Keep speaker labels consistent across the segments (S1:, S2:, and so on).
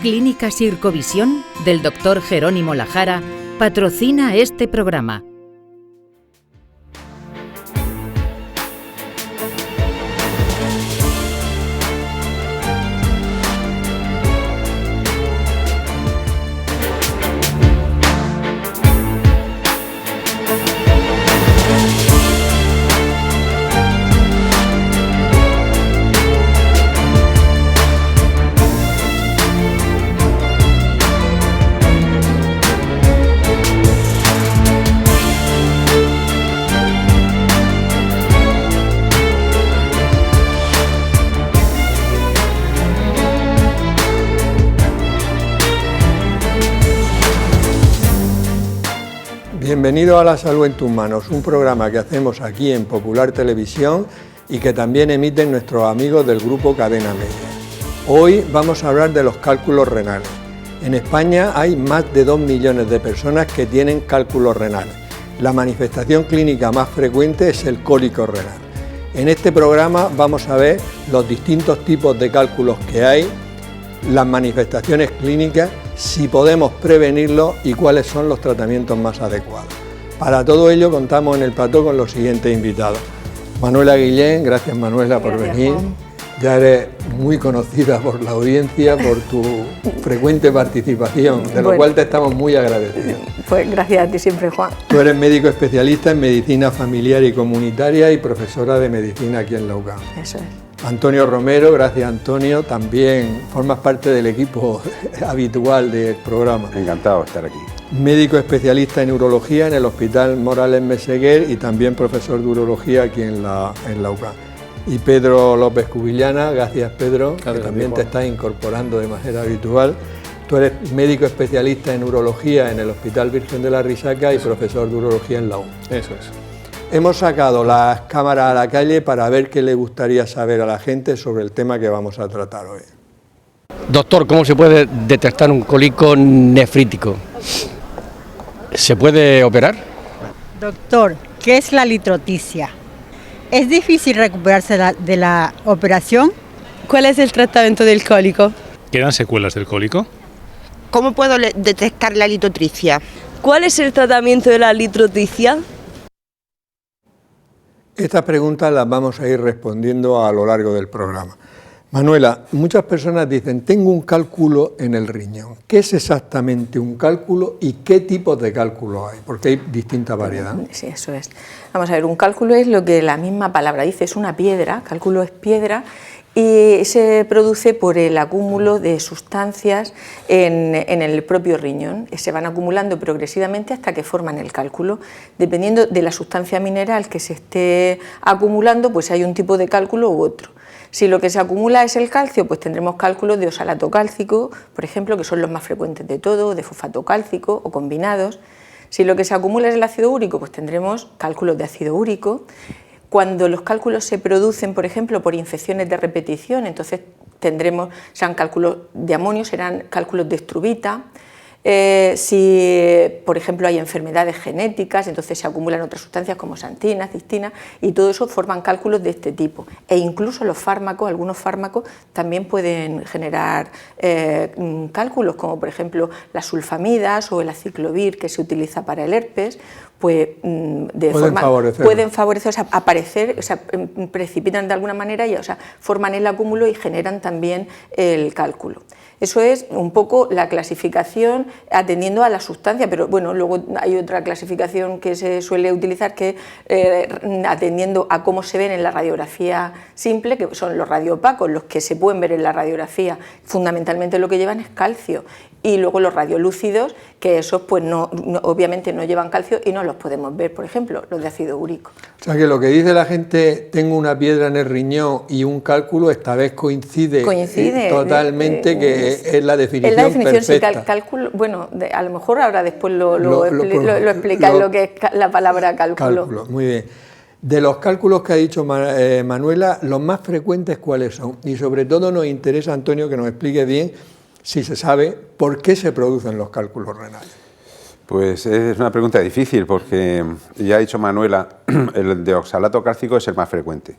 S1: Clínica Sircovisión del Dr. Jerónimo Lajara patrocina este programa.
S2: Bienvenido a La Salud en tus manos, un programa que hacemos aquí en Popular Televisión y que también emiten nuestros amigos del grupo Cadena Media. Hoy vamos a hablar de los cálculos renales. En España hay más de 2 millones de personas que tienen cálculos renales. La manifestación clínica más frecuente es el cólico renal. En este programa vamos a ver los distintos tipos de cálculos que hay, las manifestaciones clínicas, si podemos prevenirlo y cuáles son los tratamientos más adecuados. Para todo ello contamos en el plató con los siguientes invitados. Manuela Guillén, gracias Manuela por venir. Juan. Ya eres muy conocida por la audiencia, por tu frecuente participación, de lo cual te estamos muy agradecidos.
S3: Pues gracias a ti siempre, Juan.
S2: Tú eres médico especialista en medicina familiar y comunitaria y profesora de medicina aquí en la UCAM.
S3: Eso es.
S2: Antonio Romero, gracias Antonio, también formas parte del equipo habitual del programa.
S4: Encantado de estar aquí.
S2: Médico especialista en urología en el Hospital Morales Meseguer y también profesor de urología aquí en la UCAM. Y Pedro López Cubillana, gracias Pedro, que también te estás incorporando de manera habitual. Tú eres médico especialista en urología en el Hospital Virgen de la Risaca y profesor de urología en la UCAM.
S5: Eso es.
S2: Hemos sacado las cámaras a la calle para ver qué le gustaría saber a la gente sobre el tema que vamos a tratar hoy.
S5: Doctor, ¿cómo se puede detectar un cólico nefrítico? ¿Se puede operar?
S6: Doctor, ¿qué es la litroticia? ¿Es difícil recuperarse de la operación?
S7: ¿Cuál es el tratamiento del cólico?
S8: ¿Quedan secuelas del cólico?
S9: ¿Cómo puedo detectar la litrotricia?
S7: ¿Cuál es el tratamiento de la litrotricia?
S2: Estas preguntas las vamos a ir respondiendo a lo largo del programa. Manuela, muchas personas dicen, tengo un cálculo en el riñón. ¿Qué es exactamente un cálculo y qué tipos de cálculos hay? Porque hay distintas variedades.
S3: Sí, eso es. Vamos a ver, un cálculo es lo que la misma palabra dice, es una piedra, cálculo es piedra, y se produce por el acúmulo de sustancias en el propio riñón. Se van acumulando progresivamente hasta que forman el cálculo. Dependiendo de la sustancia mineral que se esté acumulando, pues hay un tipo de cálculo u otro. Si lo que se acumula es el calcio, pues tendremos cálculos de oxalato cálcico, por ejemplo, que son los más frecuentes de todo, de fosfato cálcico o combinados. Si lo que se acumula es el ácido úrico, pues tendremos cálculos de ácido úrico. Cuando los cálculos se producen, por ejemplo, por infecciones de repetición, entonces serán cálculos de amonio, serán cálculos de estrubita. Si, por ejemplo, hay enfermedades genéticas, entonces se acumulan otras sustancias como santina, cistina, y todo eso forman cálculos de este tipo. E incluso los fármacos, algunos fármacos, también pueden generar cálculos, como por ejemplo las sulfamidas o el aciclovir que se utiliza para el herpes, pues pueden favorecer, o sea, aparecer, o sea, precipitan de alguna manera y, o sea, forman el acúmulo y generan también el cálculo. Eso es un poco la clasificación atendiendo a la sustancia, pero bueno, luego hay otra clasificación que se suele utilizar que atendiendo a cómo se ven en la radiografía simple, que son los radioopacos, los que se pueden ver en la radiografía, fundamentalmente lo que llevan es calcio, y luego los radiolúcidos, que esos pues obviamente no llevan calcio y no los podemos ver, por ejemplo, los de ácido úrico.
S2: O sea que lo que dice la gente, tengo una piedra en el riñón y un cálculo, esta vez coincide totalmente, que es la definición perfecta. Es la definición,
S3: sí, cálculo, bueno, a lo mejor ahora después lo explicáis lo que es la palabra cálculo.
S2: Cálculo, muy bien. De los cálculos que ha dicho Manuela, los más frecuentes, ¿cuáles son? Y sobre todo nos interesa, Antonio, que nos explique bien, si se sabe, por qué se producen los cálculos renales.
S4: Pues es una pregunta difícil porque ya ha dicho Manuela, el de oxalato cálcico es el más frecuente.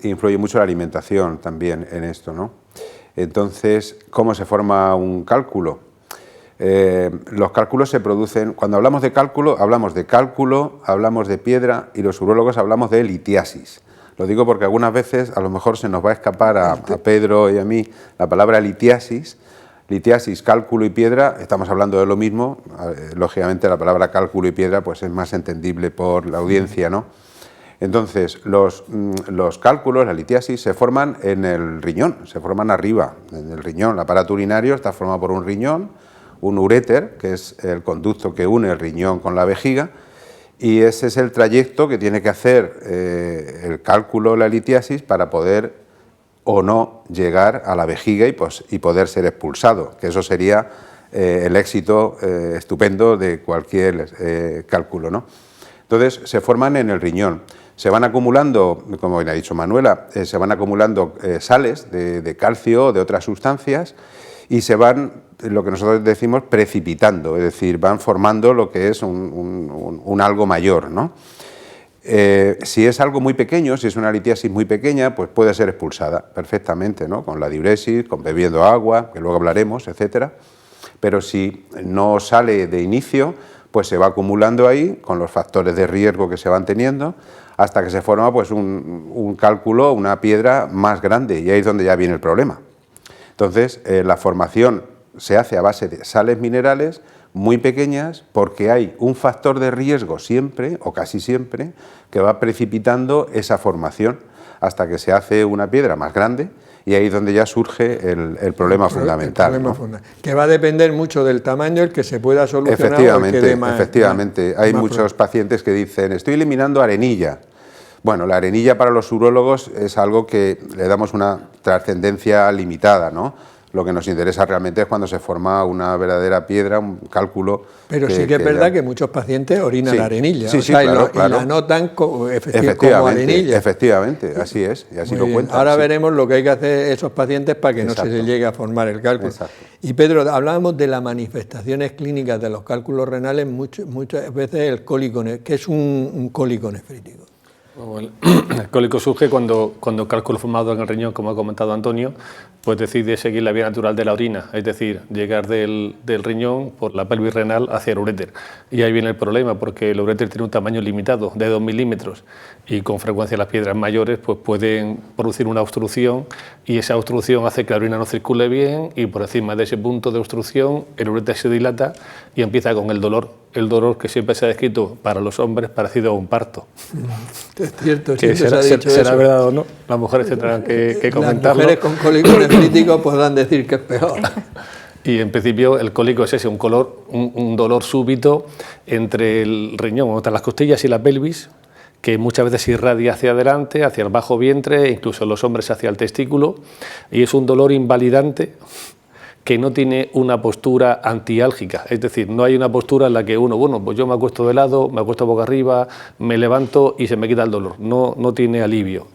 S4: Influye mucho la alimentación también en esto, ¿no? Entonces, ¿cómo se forma un cálculo? Los cálculos se producen, cuando hablamos de cálculo, hablamos de piedra, y los urólogos hablamos de litiasis. Lo digo porque algunas veces a lo mejor se nos va a escapar a Pedro y a mí la palabra litiasis. Litiasis, cálculo y piedra, estamos hablando de lo mismo. Lógicamente la palabra cálculo y piedra pues es más entendible por la audiencia, ¿no? Entonces, los cálculos, la litiasis, se forman en el riñón, se forman arriba, en el riñón. El aparato urinario está formado por un riñón, un uréter, que es el conducto que une el riñón con la vejiga, y ese es el trayecto que tiene que hacer el cálculo, la litiasis, para poder o no llegar a la vejiga y poder ser expulsado, que eso sería el éxito estupendo de cualquier cálculo, ¿no? Entonces, se forman en el riñón. Se van acumulando, como bien ha dicho Manuela, se van acumulando sales de calcio o de otras sustancias y se van, lo que nosotros decimos, precipitando, es decir, van formando lo que es un algo mayor, ¿no? Si es algo muy pequeño, si es una litiasis muy pequeña, pues puede ser expulsada perfectamente, ¿no? Con la diuresis, con bebiendo agua, que luego hablaremos, etcétera. Pero si no sale de inicio, pues se va acumulando ahí con los factores de riesgo que se van teniendo hasta que se forma pues un cálculo, una piedra más grande, y ahí es donde ya viene el problema. Entonces, la formación se hace a base de sales minerales muy pequeñas porque hay un factor de riesgo siempre, o casi siempre, que va precipitando esa formación hasta que se hace una piedra más grande, y ahí es donde ya surge el problema fundamental, ¿no?
S2: Que va a depender mucho del tamaño, el que se pueda solucionar.
S4: Efectivamente,
S2: o el que dé más,
S4: efectivamente. Hay muchos pacientes que dicen, estoy eliminando arenilla. Bueno, la arenilla para los urólogos es algo que le damos una trascendencia limitada, ¿no? Lo que nos interesa realmente es cuando se forma una verdadera piedra, un cálculo.
S2: Pero sí que es verdad que muchos pacientes orinan arenilla,
S4: sí,
S2: o sea,
S4: claro,
S2: y la notan como arenilla.
S4: Efectivamente, así es, y así lo cuentan.
S2: Ahora veremos lo que hay que hacer esos pacientes para que no se les llegue a formar el cálculo.
S4: Exacto.
S2: Y Pedro, hablábamos de las manifestaciones clínicas de los cálculos renales, muchas veces el cólico, ¿qué es un cólico nefrítico?
S8: El cólico surge cuando el cálculo formado en el riñón, como ha comentado Antonio, pues decide seguir la vía natural de la orina, es decir, llegar del riñón por la pelvis renal hacia el uréter. Y ahí viene el problema, porque el uréter tiene un tamaño limitado, de 2 milímetros, y con frecuencia las piedras mayores pues pueden producir una obstrucción, y esa obstrucción hace que la orina no circule bien, y por encima de ese punto de obstrucción el uréter se dilata y empieza con el dolor que siempre se ha descrito para los hombres parecido a un parto.
S2: Es cierto,
S8: que será verdad o no, las mujeres tendrán que comentarlo.
S2: Las mujeres con cólico nefrítico podrán decir que es peor.
S8: Y en principio el cólico es ese, un dolor súbito entre el riñón, entre las costillas y la pelvis, que muchas veces irradia hacia adelante, hacia el bajo vientre, incluso en los hombres hacia el testículo, y es un dolor invalidante que no tiene una postura antiálgica, es decir, no hay una postura en la que pues yo me acuesto de lado, me acuesto boca arriba, me levanto y se me quita el dolor, no tiene alivio,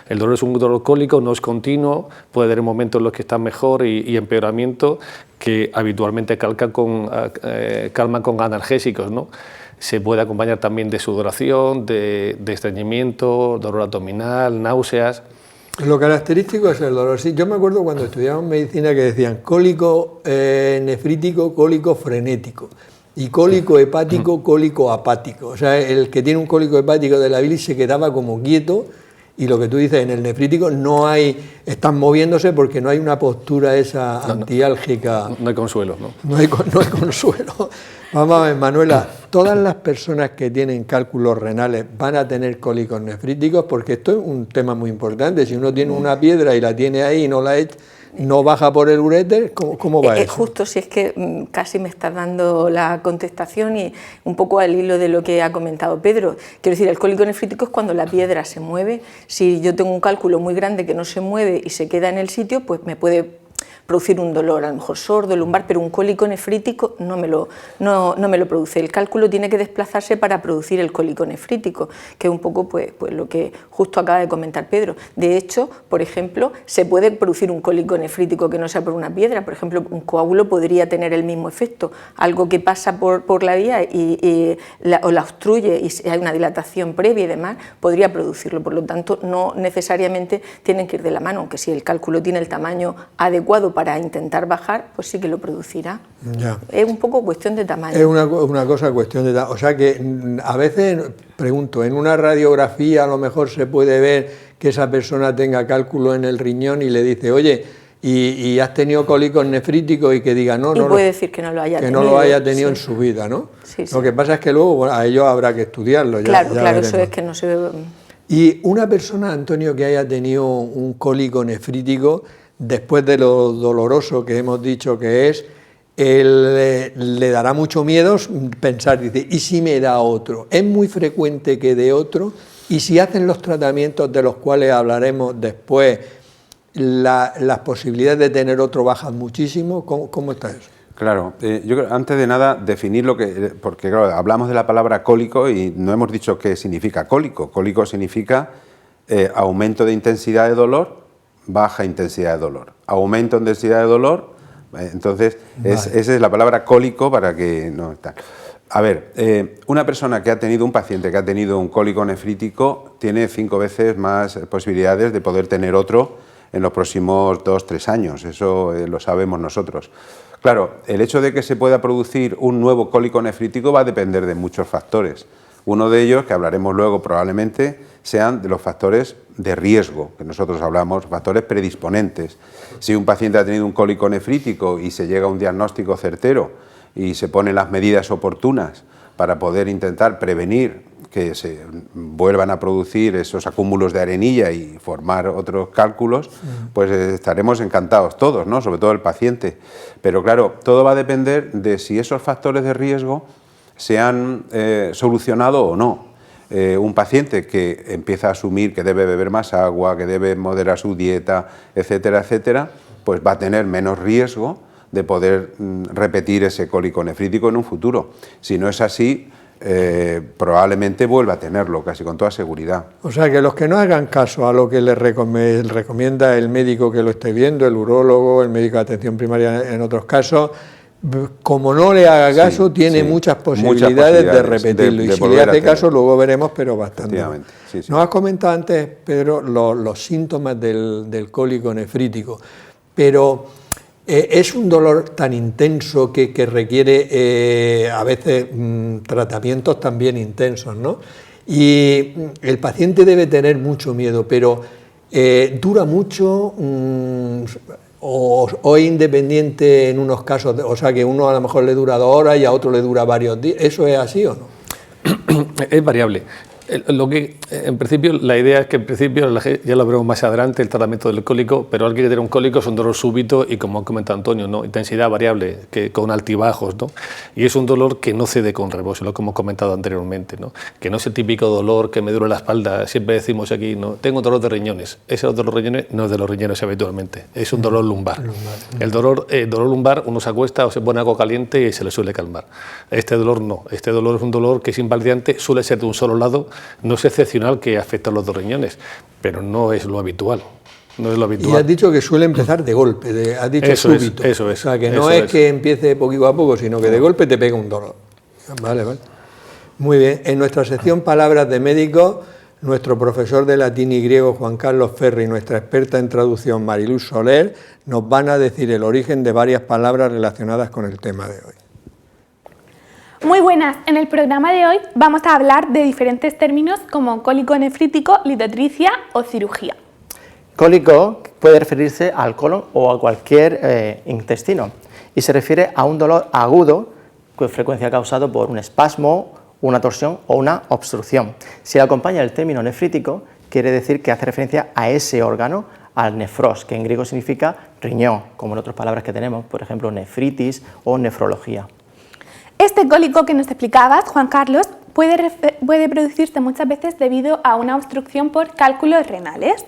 S8: El dolor es un dolor cólico, no es continuo, puede haber momentos en los que está mejor y empeoramiento, que habitualmente calma con analgésicos, ¿no? Se puede acompañar también de sudoración, de estreñimiento, dolor abdominal, náuseas.
S2: Lo característico es el dolor. Sí, yo me acuerdo cuando estudiábamos medicina que decían cólico nefrítico, cólico frenético, y cólico hepático, cólico apático. O sea, el que tiene un cólico hepático de la bilis se quedaba como quieto, y lo que tú dices, en el nefrítico están moviéndose porque no hay una postura esa antiálgica.
S8: No hay consuelo, ¿no?
S2: No hay consuelo. Vamos a ver, Manuela, ¿todas las personas que tienen cálculos renales van a tener cólicos nefríticos? Porque esto es un tema muy importante. Si uno tiene una piedra y la tiene ahí y no baja por el uréter, ¿cómo va eso?
S3: Justo, si es que casi me estás dando la contestación y un poco al hilo de lo que ha comentado Pedro. Quiero decir, el cólico nefrítico es cuando la piedra se mueve. Si yo tengo un cálculo muy grande que no se mueve y se queda en el sitio, pues me puede producir un dolor, a lo mejor sordo, lumbar, pero un cólico nefrítico no me lo produce. El cálculo tiene que desplazarse para producir el cólico nefrítico, que es un poco pues lo que justo acaba de comentar Pedro. De hecho, por ejemplo, se puede producir un cólico nefrítico que no sea por una piedra. Por ejemplo, un coágulo podría tener el mismo efecto, algo que pasa por la vía o la obstruye y si hay una dilatación previa y demás, podría producirlo. Por lo tanto, no necesariamente tienen que ir de la mano, aunque si el cálculo tiene el tamaño adecuado para intentar bajar, pues sí que lo producirá.
S2: Ya.
S3: Es un poco cuestión de tamaño.
S2: Es una cosa cuestión de tamaño. O sea que a veces, pregunto, en una radiografía a lo mejor se puede ver que esa persona tenga cálculo en el riñón y le dice, oye, y has tenido cólicos nefríticos, y que diga no,
S3: y puede decir que no lo haya tenido,
S2: no lo haya tenido
S3: sí.
S2: en su vida, ¿no?
S3: Sí, sí.
S2: Lo que pasa es que luego a ellos habrá que estudiarlo.
S3: Claro,
S2: ya
S3: claro,
S2: veremos.
S3: eso es que no se ve.
S2: Y una persona, Antonio, que haya tenido un cólico nefrítico, después de lo doloroso que hemos dicho que es, le dará mucho miedo pensar, dice, ¿y si me da otro? Es muy frecuente que dé otro, y si hacen los tratamientos de los cuales hablaremos después, las posibilidades de tener otro bajan muchísimo. ¿Cómo está eso?
S4: Claro, yo creo, antes de nada, definir lo que... Porque claro, hablamos de la palabra cólico y no hemos dicho qué significa cólico. Cólico significa aumento de intensidad de dolor, baja intensidad de dolor. Aumento de intensidad de dolor, entonces vale. Esa es la palabra cólico para que no está. A ver, una persona que ha tenido, un paciente que ha tenido un cólico nefrítico tiene 5 veces más posibilidades de poder tener otro en los próximos 2-3 años, eso lo sabemos nosotros. Claro, el hecho de que se pueda producir un nuevo cólico nefrítico va a depender de muchos factores. Uno de ellos, que hablaremos luego probablemente, sean de los factores de riesgo, que nosotros hablamos, factores predisponentes. Si un paciente ha tenido un cólico nefrítico y se llega a un diagnóstico certero y se ponen las medidas oportunas para poder intentar prevenir que se vuelvan a producir esos acúmulos de arenilla y formar otros cálculos, pues estaremos encantados todos, ¿no? Sobre todo el paciente. Pero claro, todo va a depender de si esos factores de riesgo se han solucionado o no. Un paciente que empieza a asumir que debe beber más agua, que debe moderar su dieta, etcétera, etcétera, pues va a tener menos riesgo de poder repetir ese cólico nefrítico en un futuro. Si no es así, probablemente vuelva a tenerlo, casi con toda seguridad.
S2: O sea, que los que no hagan caso a lo que les recomienda el médico que lo esté viendo, el urólogo, el médico de atención primaria en otros casos, como no le haga caso, tiene muchas posibilidades de repetirlo. Y si le hace caso, luego veremos, pero bastante.
S4: Sí, sí.
S2: Nos has comentado antes, Pedro, los síntomas del cólico nefrítico, pero es un dolor tan intenso que requiere a veces tratamientos también intensos, ¿no? Y el paciente debe tener mucho miedo, pero dura mucho o es independiente en unos casos, o sea que uno a lo mejor le dura 2 horas y a otro le dura varios días. ¿Eso es así o no?
S8: Es variable. Lo que, en principio, la idea es que en principio, ya lo veremos más adelante, el tratamiento del cólico, pero alguien que tiene un cólico es un dolor súbito y, como ha comentado Antonio, ¿no? Intensidad variable, que con altibajos, ¿no? Y es un dolor que no cede con reposo, lo que hemos comentado anteriormente, ¿no? Que no es el típico dolor que me duele la espalda. Siempre decimos aquí, ¿no? Tengo dolor de riñones. Ese dolor de los riñones no es de los riñones habitualmente, es un dolor lumbar. El dolor lumbar, uno se acuesta o se pone algo caliente y se le suele calmar. Este dolor no, este dolor es un dolor que es invalidante, suele ser de un solo lado. No es excepcional que afecte a los 2 riñones, pero no es lo habitual. No es lo habitual.
S2: Y has dicho que suele empezar de golpe, has dicho
S8: eso
S2: súbito.
S8: Eso es.
S2: O sea, que no es que empiece poquito a poco, sino que de golpe te pega un dolor. Vale. Muy bien. En nuestra sección Palabras de Médicos, nuestro profesor de latín y griego, Juan Carlos Ferri, y nuestra experta en traducción, Mariluz Soler, nos van a decir el origen de varias palabras relacionadas con el tema de hoy.
S10: Muy buenas, en el programa de hoy vamos a hablar de diferentes términos como cólico nefrítico, litotricia o cirugía.
S11: Cólico puede referirse al colon o a cualquier intestino y se refiere a un dolor agudo con frecuencia causado por un espasmo, una torsión o una obstrucción. Si le acompaña el término nefrítico, quiere decir que hace referencia a ese órgano, al nefros, que en griego significa riñón, como en otras palabras que tenemos, por ejemplo, nefritis o nefrología.
S10: Este cólico que nos explicabas, Juan Carlos, puede producirse muchas veces debido a una obstrucción por cálculos renales.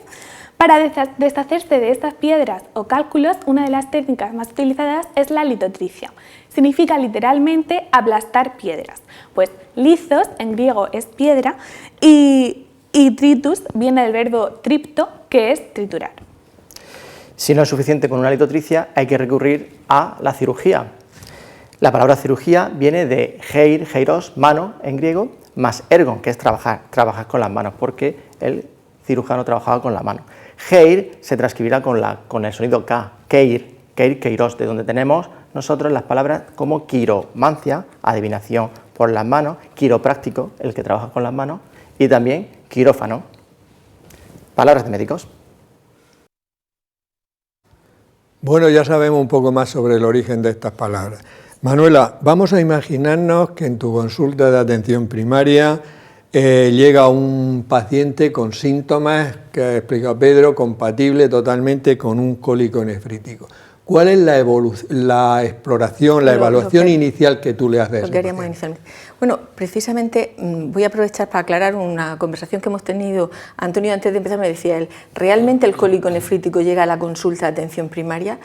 S10: Para deshacerse de estas piedras o cálculos, una de las técnicas más utilizadas es la litotricia. Significa literalmente aplastar piedras, pues lithos en griego es piedra y tritus viene del verbo tripto, que es triturar.
S11: Si no es suficiente con una litotricia, hay que recurrir a la cirugía. La palabra cirugía viene de heiros, mano en griego, más ergon, que es trabajar con las manos, porque el cirujano trabajaba con la mano. Heir se transcribirá con el sonido K, keiros, de donde tenemos nosotros las palabras como quiromancia, adivinación por las manos, quiropráctico, el que trabaja con las manos, y también quirófano, palabras de médicos.
S2: Bueno, ya sabemos un poco más sobre el origen de estas palabras. Manuela, vamos a imaginarnos que en tu consulta de atención primaria llega un paciente con síntomas, que ha explicado Pedro, compatible totalmente con un cólico nefrítico. ¿Cuál es la exploración, la evaluación inicial que tú le haces?
S3: Lo que haríamos inicialmente. Bueno, precisamente voy a aprovechar para aclarar una conversación que hemos tenido. Antonio, antes de empezar, me decía él, ¿realmente el cólico nefrítico llega a la consulta de atención primaria?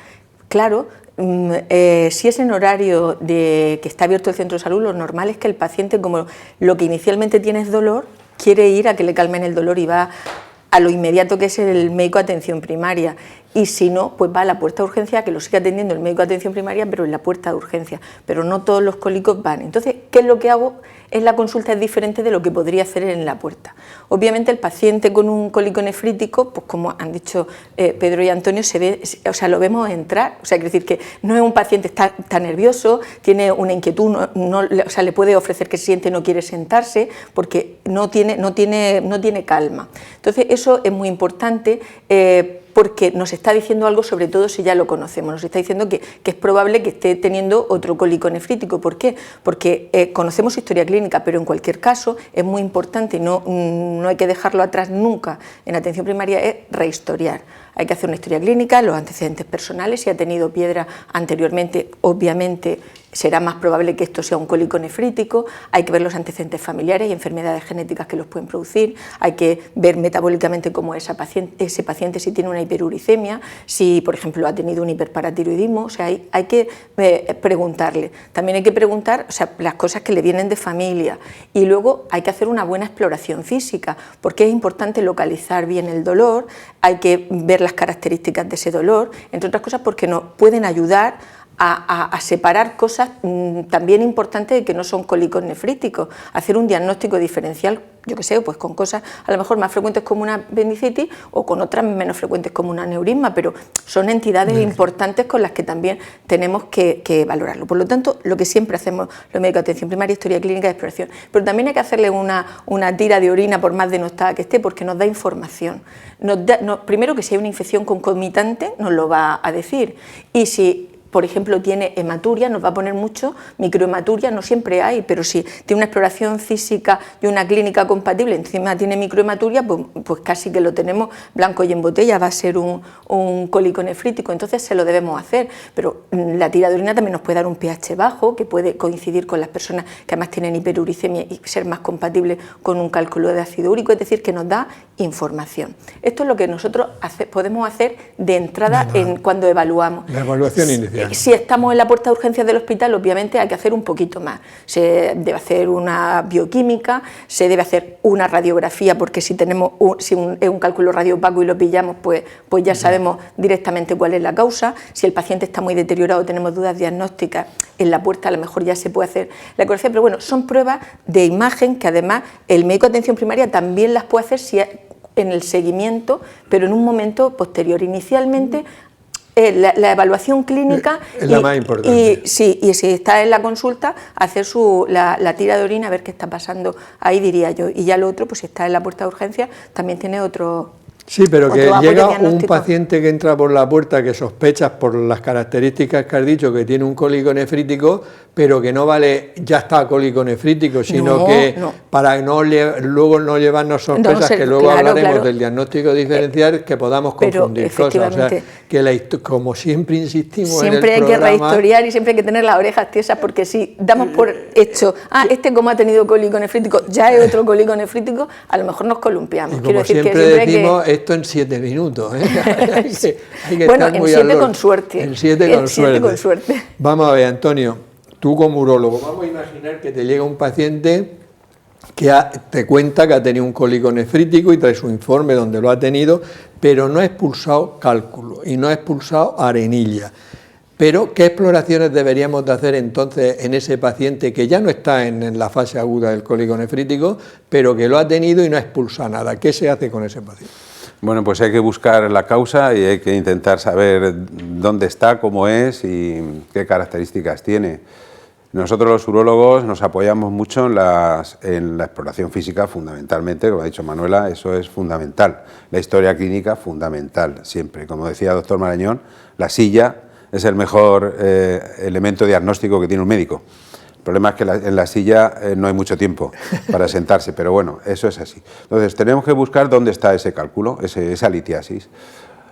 S3: Claro, si es en horario que está abierto el centro de salud, lo normal es que el paciente, como lo que inicialmente tiene es dolor, quiere ir a que le calmen el dolor y va a lo inmediato que es el médico de atención primaria, y si no, pues va a la puerta de urgencia, que lo sigue atendiendo el médico de atención primaria, pero en la puerta de urgencia, pero no todos los cólicos van. Entonces, ¿qué es lo que hago? La consulta es diferente de lo que podría hacer en la puerta. Obviamente el paciente con un cólico nefrítico, pues como han dicho Pedro y Antonio, lo vemos entrar, quiere decir que no es un paciente está nervioso, tiene una inquietud, le puede ofrecer que se siente, no quiere sentarse, porque no tiene calma. Entonces eso es muy importante, porque nos está diciendo algo, sobre todo si ya lo conocemos, nos está diciendo que es probable que esté teniendo otro cólico nefrítico. ¿Por qué? Porque conocemos su historia clínica, pero en cualquier caso es muy importante y no hay que dejarlo atrás nunca en atención primaria, es rehistoriar. Hay que hacer una historia clínica, los antecedentes personales, si ha tenido piedra anteriormente, obviamente será más probable que esto sea un cólico nefrítico, hay que ver los antecedentes familiares y enfermedades genéticas que los pueden producir, hay que ver metabólicamente cómo es ese paciente, si tiene una hiperuricemia, si por ejemplo ha tenido un hiperparatiroidismo, hay que preguntarle. También hay que preguntar las cosas que le vienen de familia, y luego hay que hacer una buena exploración física, porque es importante localizar bien el dolor, hay que ver las características de ese dolor, entre otras cosas porque nos pueden ayudar a separar cosas también importantes de que no son cólicos nefríticos, hacer un diagnóstico diferencial, yo que sé, pues con cosas a lo mejor más frecuentes como una apendicitis o con otras menos frecuentes como un aneurisma, pero son entidades importantes con las que también tenemos que valorarlo. Por lo tanto, lo que siempre hacemos los médicos de atención primaria, historia clínica de exploración, pero también hay que hacerle una tira de orina por más denostada que esté, porque nos da información. Primero, que si hay una infección concomitante nos lo va a decir, y si por ejemplo tiene hematuria, nos va a poner mucho, microhematuria no siempre hay, pero si tiene una exploración física y una clínica compatible, encima tiene microhematuria, pues casi que lo tenemos blanco y en botella, va a ser un cólico nefrítico, entonces se lo debemos hacer. Pero la tira de orina también nos puede dar un pH bajo, que puede coincidir con las personas que además tienen hiperuricemia y ser más compatible con un cálculo de ácido úrico, es decir, que nos da información. Esto es lo que nosotros podemos hacer de entrada cuando evaluamos.
S2: La evaluación inicial.
S3: Si estamos en la puerta de urgencias del hospital, obviamente hay que hacer un poquito más. Se debe hacer una bioquímica, se debe hacer una radiografía, porque si tenemos es un cálculo radiopaco y lo pillamos, pues ya sabemos directamente cuál es la causa. Si el paciente está muy deteriorado, tenemos dudas diagnósticas, en la puerta a lo mejor ya se puede hacer la ecografía, pero bueno, son pruebas de imagen que además el médico de atención primaria también las puede hacer si en el seguimiento, pero en un momento posterior. Inicialmente la evaluación clínica
S2: es la más importante.
S3: Y si está en la consulta, hacer la tira de orina, a ver qué está pasando ahí, diría yo. Y ya lo otro, pues si está en la puerta de urgencia, también tiene otro.
S2: Sí, pero que llega un paciente que entra por la puerta que sospechas por las características que has dicho que tiene un cólico nefrítico, pero que no vale ya está cólico nefrítico, sino para luego no llevarnos sorpresas, que luego hablaremos del diagnóstico diferencial, que podamos confundir cosas. O sea, que como siempre insistimos
S3: siempre
S2: en el programa,
S3: hay que rehistoriar y siempre hay que tener las orejas tiesas, porque si damos por hecho, como ha tenido cólico nefrítico, ya es otro cólico nefrítico, a lo mejor nos columpiamos.
S2: Y como siempre decimos, esto en 7 minutos. hay que
S3: bueno,
S2: estar muy
S3: en 7 con suerte.
S2: En 7 con suerte. Vamos a ver, Antonio, tú como urólogo, vamos a imaginar que te llega un paciente que te cuenta que ha tenido un cólico nefrítico y trae su informe donde lo ha tenido, pero no ha expulsado cálculo y no ha expulsado arenilla. Pero, ¿qué exploraciones deberíamos de hacer entonces en ese paciente que ya no está en la fase aguda del cólico nefrítico, pero que lo ha tenido y no ha expulsado nada? ¿Qué se hace con ese paciente?
S4: Bueno, pues hay que buscar la causa y hay que intentar saber dónde está, cómo es y qué características tiene. Nosotros los urólogos nos apoyamos mucho en la exploración física fundamentalmente, como ha dicho Manuela, eso es fundamental. La historia clínica fundamental, siempre. Como decía el doctor Marañón, la silla es el mejor elemento diagnóstico que tiene un médico. El problema es que en la silla no hay mucho tiempo para sentarse, pero bueno, eso es así. Entonces tenemos que buscar dónde está ese cálculo, esa litiasis.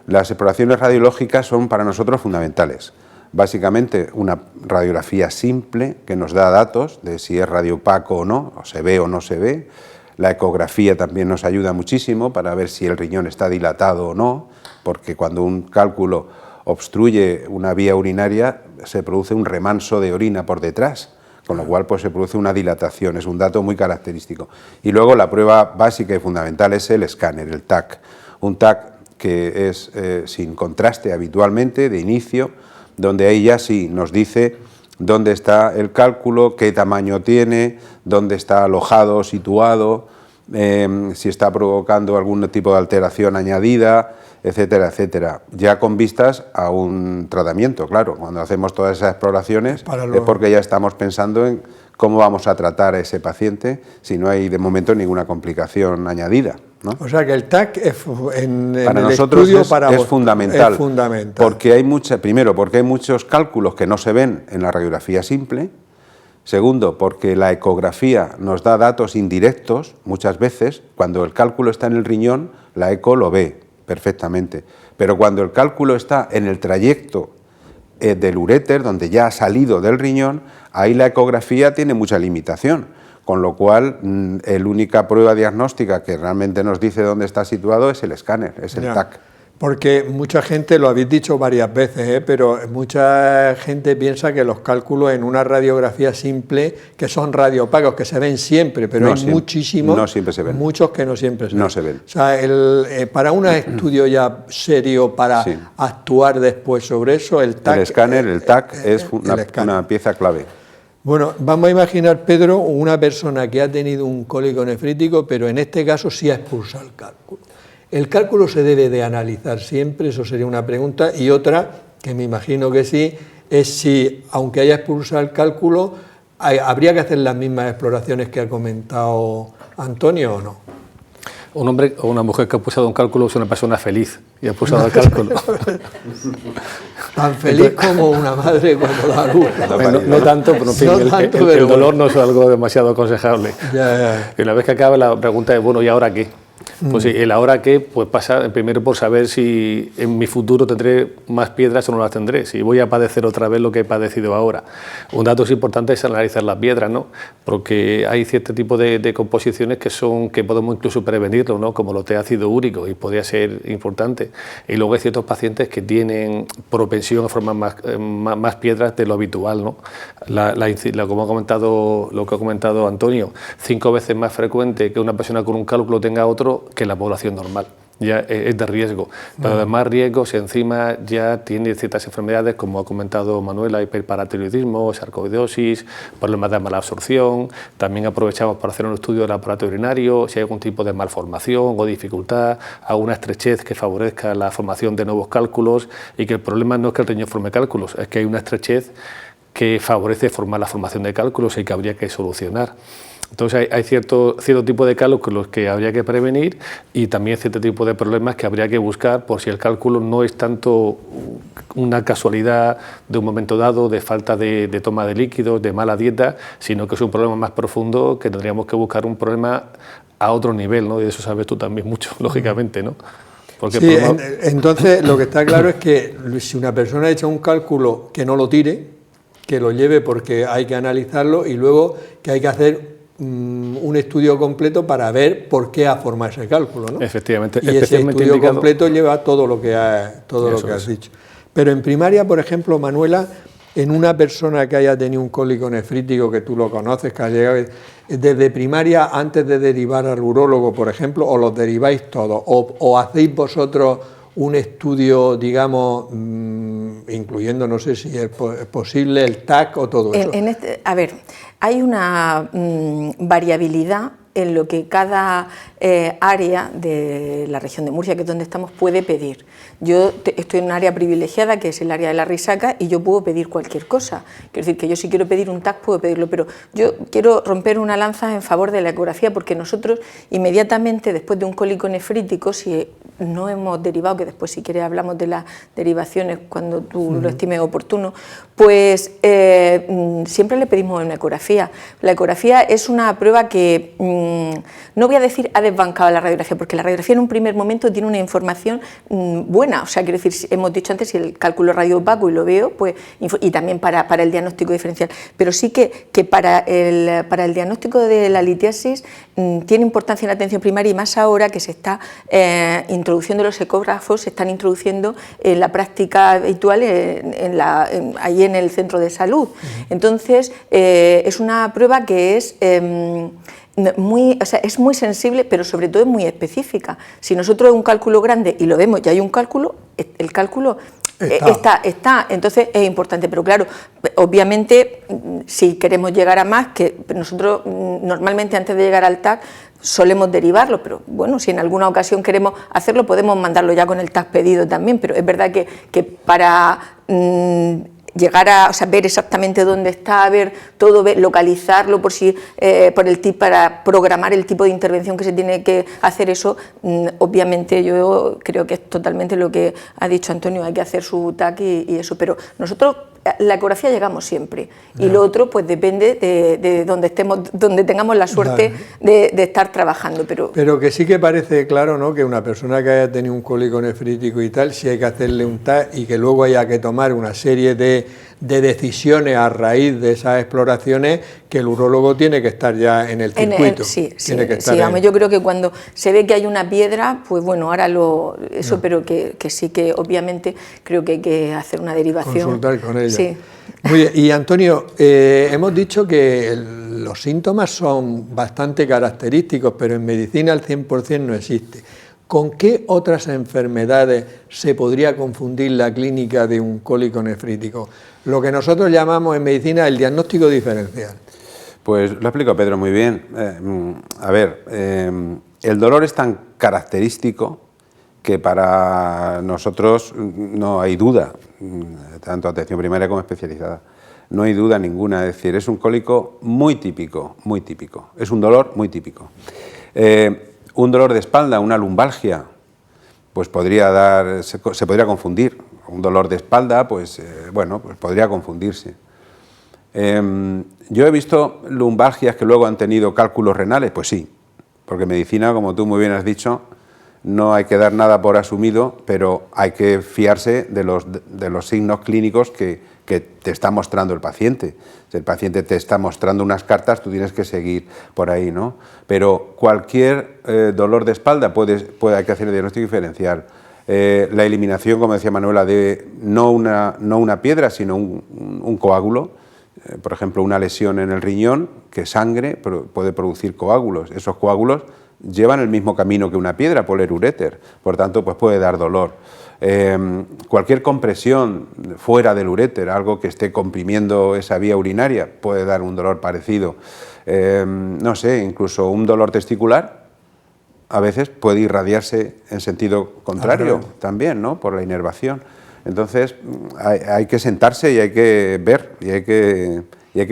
S4: Las exploraciones radiológicas son para nosotros fundamentales. Básicamente una radiografía simple que nos da datos de si es radiopaco o no, o se ve o no se ve. La ecografía también nos ayuda muchísimo para ver si el riñón está dilatado o no, porque cuando un cálculo obstruye una vía urinaria se produce un remanso de orina por detrás, con lo cual pues se produce una dilatación, es un dato muy característico. Y luego la prueba básica y fundamental es el escáner, el TAC. Un TAC que es sin contraste habitualmente, de inicio, donde ahí ya sí nos dice dónde está el cálculo, qué tamaño tiene, dónde está alojado o situado, si está provocando algún tipo de alteración añadida, etcétera, etcétera. Ya con vistas a un tratamiento, claro. Cuando hacemos todas esas exploraciones es porque ya estamos pensando en cómo vamos a tratar a ese paciente si no hay de momento ninguna complicación añadida, ¿no?
S2: O sea que el TAC
S4: para nosotros es fundamental, porque primero, porque hay muchos cálculos que no se ven en la radiografía simple. Segundo, porque la ecografía nos da datos indirectos muchas veces. Cuando el cálculo está en el riñón, la eco lo ve perfectamente, pero cuando el cálculo está en el trayecto del uréter, donde ya ha salido del riñón, ahí la ecografía tiene mucha limitación, con lo cual la única prueba diagnóstica que realmente nos dice dónde está situado es el escáner, es el TAC.
S2: Porque mucha gente, lo habéis dicho varias veces, pero mucha gente piensa que los cálculos en una radiografía simple, que son radiopagos, que se ven siempre, pero hay muchísimos,
S4: no siempre se ven.
S2: Muchos que no siempre se ven.
S4: No se ven.
S2: O sea, para un estudio ya serio para actuar después sobre eso, el TAC...
S4: El escáner, el TAC, es una pieza clave.
S2: Bueno, vamos a imaginar, Pedro, una persona que ha tenido un cólico nefrítico, pero en este caso sí ha expulsado el cálculo. ¿El cálculo se debe de analizar siempre? Eso sería una pregunta. Y otra, que me imagino que sí, es si, aunque haya expulsado el cálculo, ¿habría que hacer las mismas exploraciones que ha comentado Antonio o no?
S8: Un hombre o una mujer que ha expulsado un cálculo es una persona feliz y ha expulsado el cálculo.
S2: Tan feliz como una madre cuando da luz.
S8: No tanto, pero en fin, el dolor no es algo demasiado aconsejable. Y una vez que acaba la pregunta es, bueno, ¿y ahora qué? Pues sí, el ahora qué, pues pasa primero por saber si en mi futuro tendré más piedras o no las tendré, si voy a padecer otra vez lo que he padecido ahora. Un dato importante es analizar las piedras, ¿no? Porque hay cierto tipo de composiciones que podemos incluso prevenirlo, ¿no? Como los de ácido úrico, y podría ser importante. Y luego hay ciertos pacientes que tienen propensión a formar más piedras de lo habitual, ¿no? Lo que ha comentado Antonio, 5 veces más frecuente que una persona con un cálculo tenga otro que la población normal. Ya es de riesgo, pero además riesgos encima ya tiene ciertas enfermedades como ha comentado Manuela, hiperparatiroidismo, sarcoidosis, problemas de mala absorción. También aprovechamos para hacer un estudio del aparato urinario, si hay algún tipo de malformación o dificultad, alguna estrechez que favorezca la formación de nuevos cálculos, y que el problema no es que el riñón forme cálculos, es que hay una estrechez que favorece formar la formación de cálculos y que habría que solucionar. Entonces hay cierto tipo de cálculos que habría que prevenir, y también cierto tipo de problemas que habría que buscar por si el cálculo no es tanto una casualidad de un momento dado, de falta de toma de líquidos, de mala dieta, sino que es un problema más profundo, que tendríamos que buscar un problema a otro nivel, ¿no? Y eso sabes tú también mucho, lógicamente, ¿no? Porque
S2: sí, entonces lo que está claro es que si una persona echa un cálculo, que no lo tire, que lo lleve porque hay que analizarlo, y luego que hay que hacer un estudio completo para ver por qué ha formado ese cálculo, ¿no?
S8: Efectivamente.
S2: Y ese estudio completo lleva todo lo que has dicho. Pero en primaria, por ejemplo, Manuela, en una persona que haya tenido un cólico nefrítico, que tú lo conoces, que ha llegado desde primaria, antes de derivar al urólogo, por ejemplo, o los deriváis todos, o hacéis vosotros un estudio, digamos, incluyendo, no sé si es posible, el TAC o todo eso.
S3: A ver, hay una variabilidad en lo que cada área de la región de Murcia, que es donde estamos, puede pedir. Yo estoy en un área privilegiada, que es el área de la risaca, y yo puedo pedir cualquier cosa. Quiero decir que yo si quiero pedir un TAC puedo pedirlo, pero yo quiero romper una lanza en favor de la ecografía, porque nosotros inmediatamente después de un cólico nefrítico, si no hemos derivado, que después si quieres hablamos de las derivaciones cuando tú lo estimes oportuno, pues siempre le pedimos una ecografía. La ecografía es una prueba que, no voy a decir ha desbancado la radiografía, porque la radiografía en un primer momento tiene una información buena, o sea, quiero decir, hemos dicho antes, si el cálculo radiopaco y lo veo, pues, y también para el diagnóstico diferencial, pero sí que para el diagnóstico de la litiasis tiene importancia en la atención primaria, y más ahora que se está introduciendo los ecógrafos, se están introduciendo en la práctica habitual ahí en el centro de salud. Entonces, es una prueba que es es muy sensible, pero sobre todo es muy específica. Si nosotros un cálculo grande y lo vemos y hay un cálculo, el cálculo está, entonces es importante, pero claro, obviamente si queremos llegar a más, que nosotros normalmente antes de llegar al TAC solemos derivarlo, pero bueno, si en alguna ocasión queremos hacerlo, podemos mandarlo ya con el TAC pedido también, pero es verdad que para llegar a ver exactamente dónde está, ver todo, localizarlo por el tipo, para programar el tipo de intervención que se tiene que hacer, eso obviamente yo creo que es totalmente lo que ha dicho Antonio, hay que hacer su TAC y eso, pero nosotros la ecografía llegamos siempre, y lo otro pues depende de donde estemos, donde tengamos la suerte de estar trabajando. Pero
S2: que sí que parece claro, ¿no?, que una persona que haya tenido un cólico nefrítico y tal, sí hay que hacerle un TAC, y que luego haya que tomar una serie de decisiones a raíz de esas exploraciones, que el urólogo tiene que estar ya en el circuito. Yo creo que cuando se ve que hay una piedra, pues bueno, ahora pero que sí que obviamente creo que hay que hacer una derivación. Consultar con ella. Sí. Muy bien. Y Antonio, hemos dicho que los síntomas son bastante característicos, pero en medicina al 100% no existe. ¿Con qué otras enfermedades se podría confundir la clínica de un cólico nefrítico? Lo que nosotros llamamos en medicina el diagnóstico diferencial.
S4: Pues lo ha explicado Pedro muy bien. El dolor es tan característico que para nosotros no hay duda, tanto atención primaria como especializada, no hay duda ninguna, es decir, es un cólico muy típico, es un dolor muy típico. Un dolor de espalda, una lumbalgia, pues se podría confundir. Un dolor de espalda, pues podría confundirse. Yo he visto lumbalgias que luego han tenido cálculos renales, pues sí, porque en medicina, como tú muy bien has dicho, no hay que dar nada por asumido, pero hay que fiarse de los signos clínicos que te está mostrando el paciente. Si el paciente te está mostrando unas cartas, tú tienes que seguir por ahí, ¿no? Pero cualquier dolor de espalda hay que hacer el diagnóstico diferencial. La eliminación, como decía Manuela, de no una piedra, sino un coágulo. Por ejemplo, una lesión en el riñón que sangre puede producir coágulos. Esos coágulos llevan el mismo camino que una piedra, por el uréter, por tanto pues puede dar dolor. Cualquier compresión fuera del uréter, algo que esté comprimiendo esa vía urinaria, puede dar un dolor parecido. No sé, incluso un dolor testicular a veces puede irradiarse en sentido contrario también, ¿no?, por la inervación. Entonces hay que sentarse y hay que ver y hay que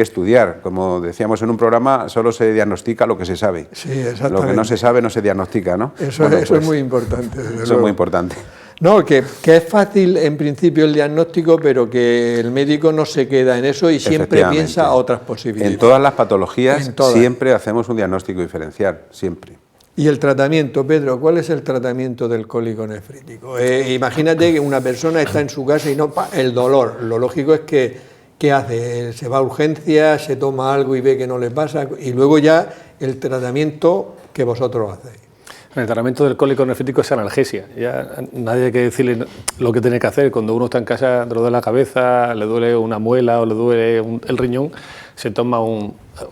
S4: estudiar. Como decíamos en un programa, solo se diagnostica lo que se sabe. Sí, exactamente. Lo que no se sabe no se diagnostica, ¿no? Eso es muy importante. Eso es muy importante.
S2: No, que es fácil en principio el diagnóstico, pero que el médico no se queda en eso y siempre piensa otras posibilidades.
S4: En todas las patologías siempre hacemos un diagnóstico diferencial, siempre.
S2: ¿Y el tratamiento, Pedro? ¿Cuál es el tratamiento del cólico nefrítico? Imagínate que una persona está en su casa y el dolor. Lo lógico es que ¿qué hace? ¿Se va a urgencias, se toma algo y ve que no le pasa? Y luego ya el tratamiento que vosotros hacéis.
S8: El tratamiento del cólico nefrítico es analgesia. Ya nadie hay que decirle lo que tiene que hacer. Cuando uno está en casa, le duele la cabeza, le duele una muela o le duele el riñón, se toma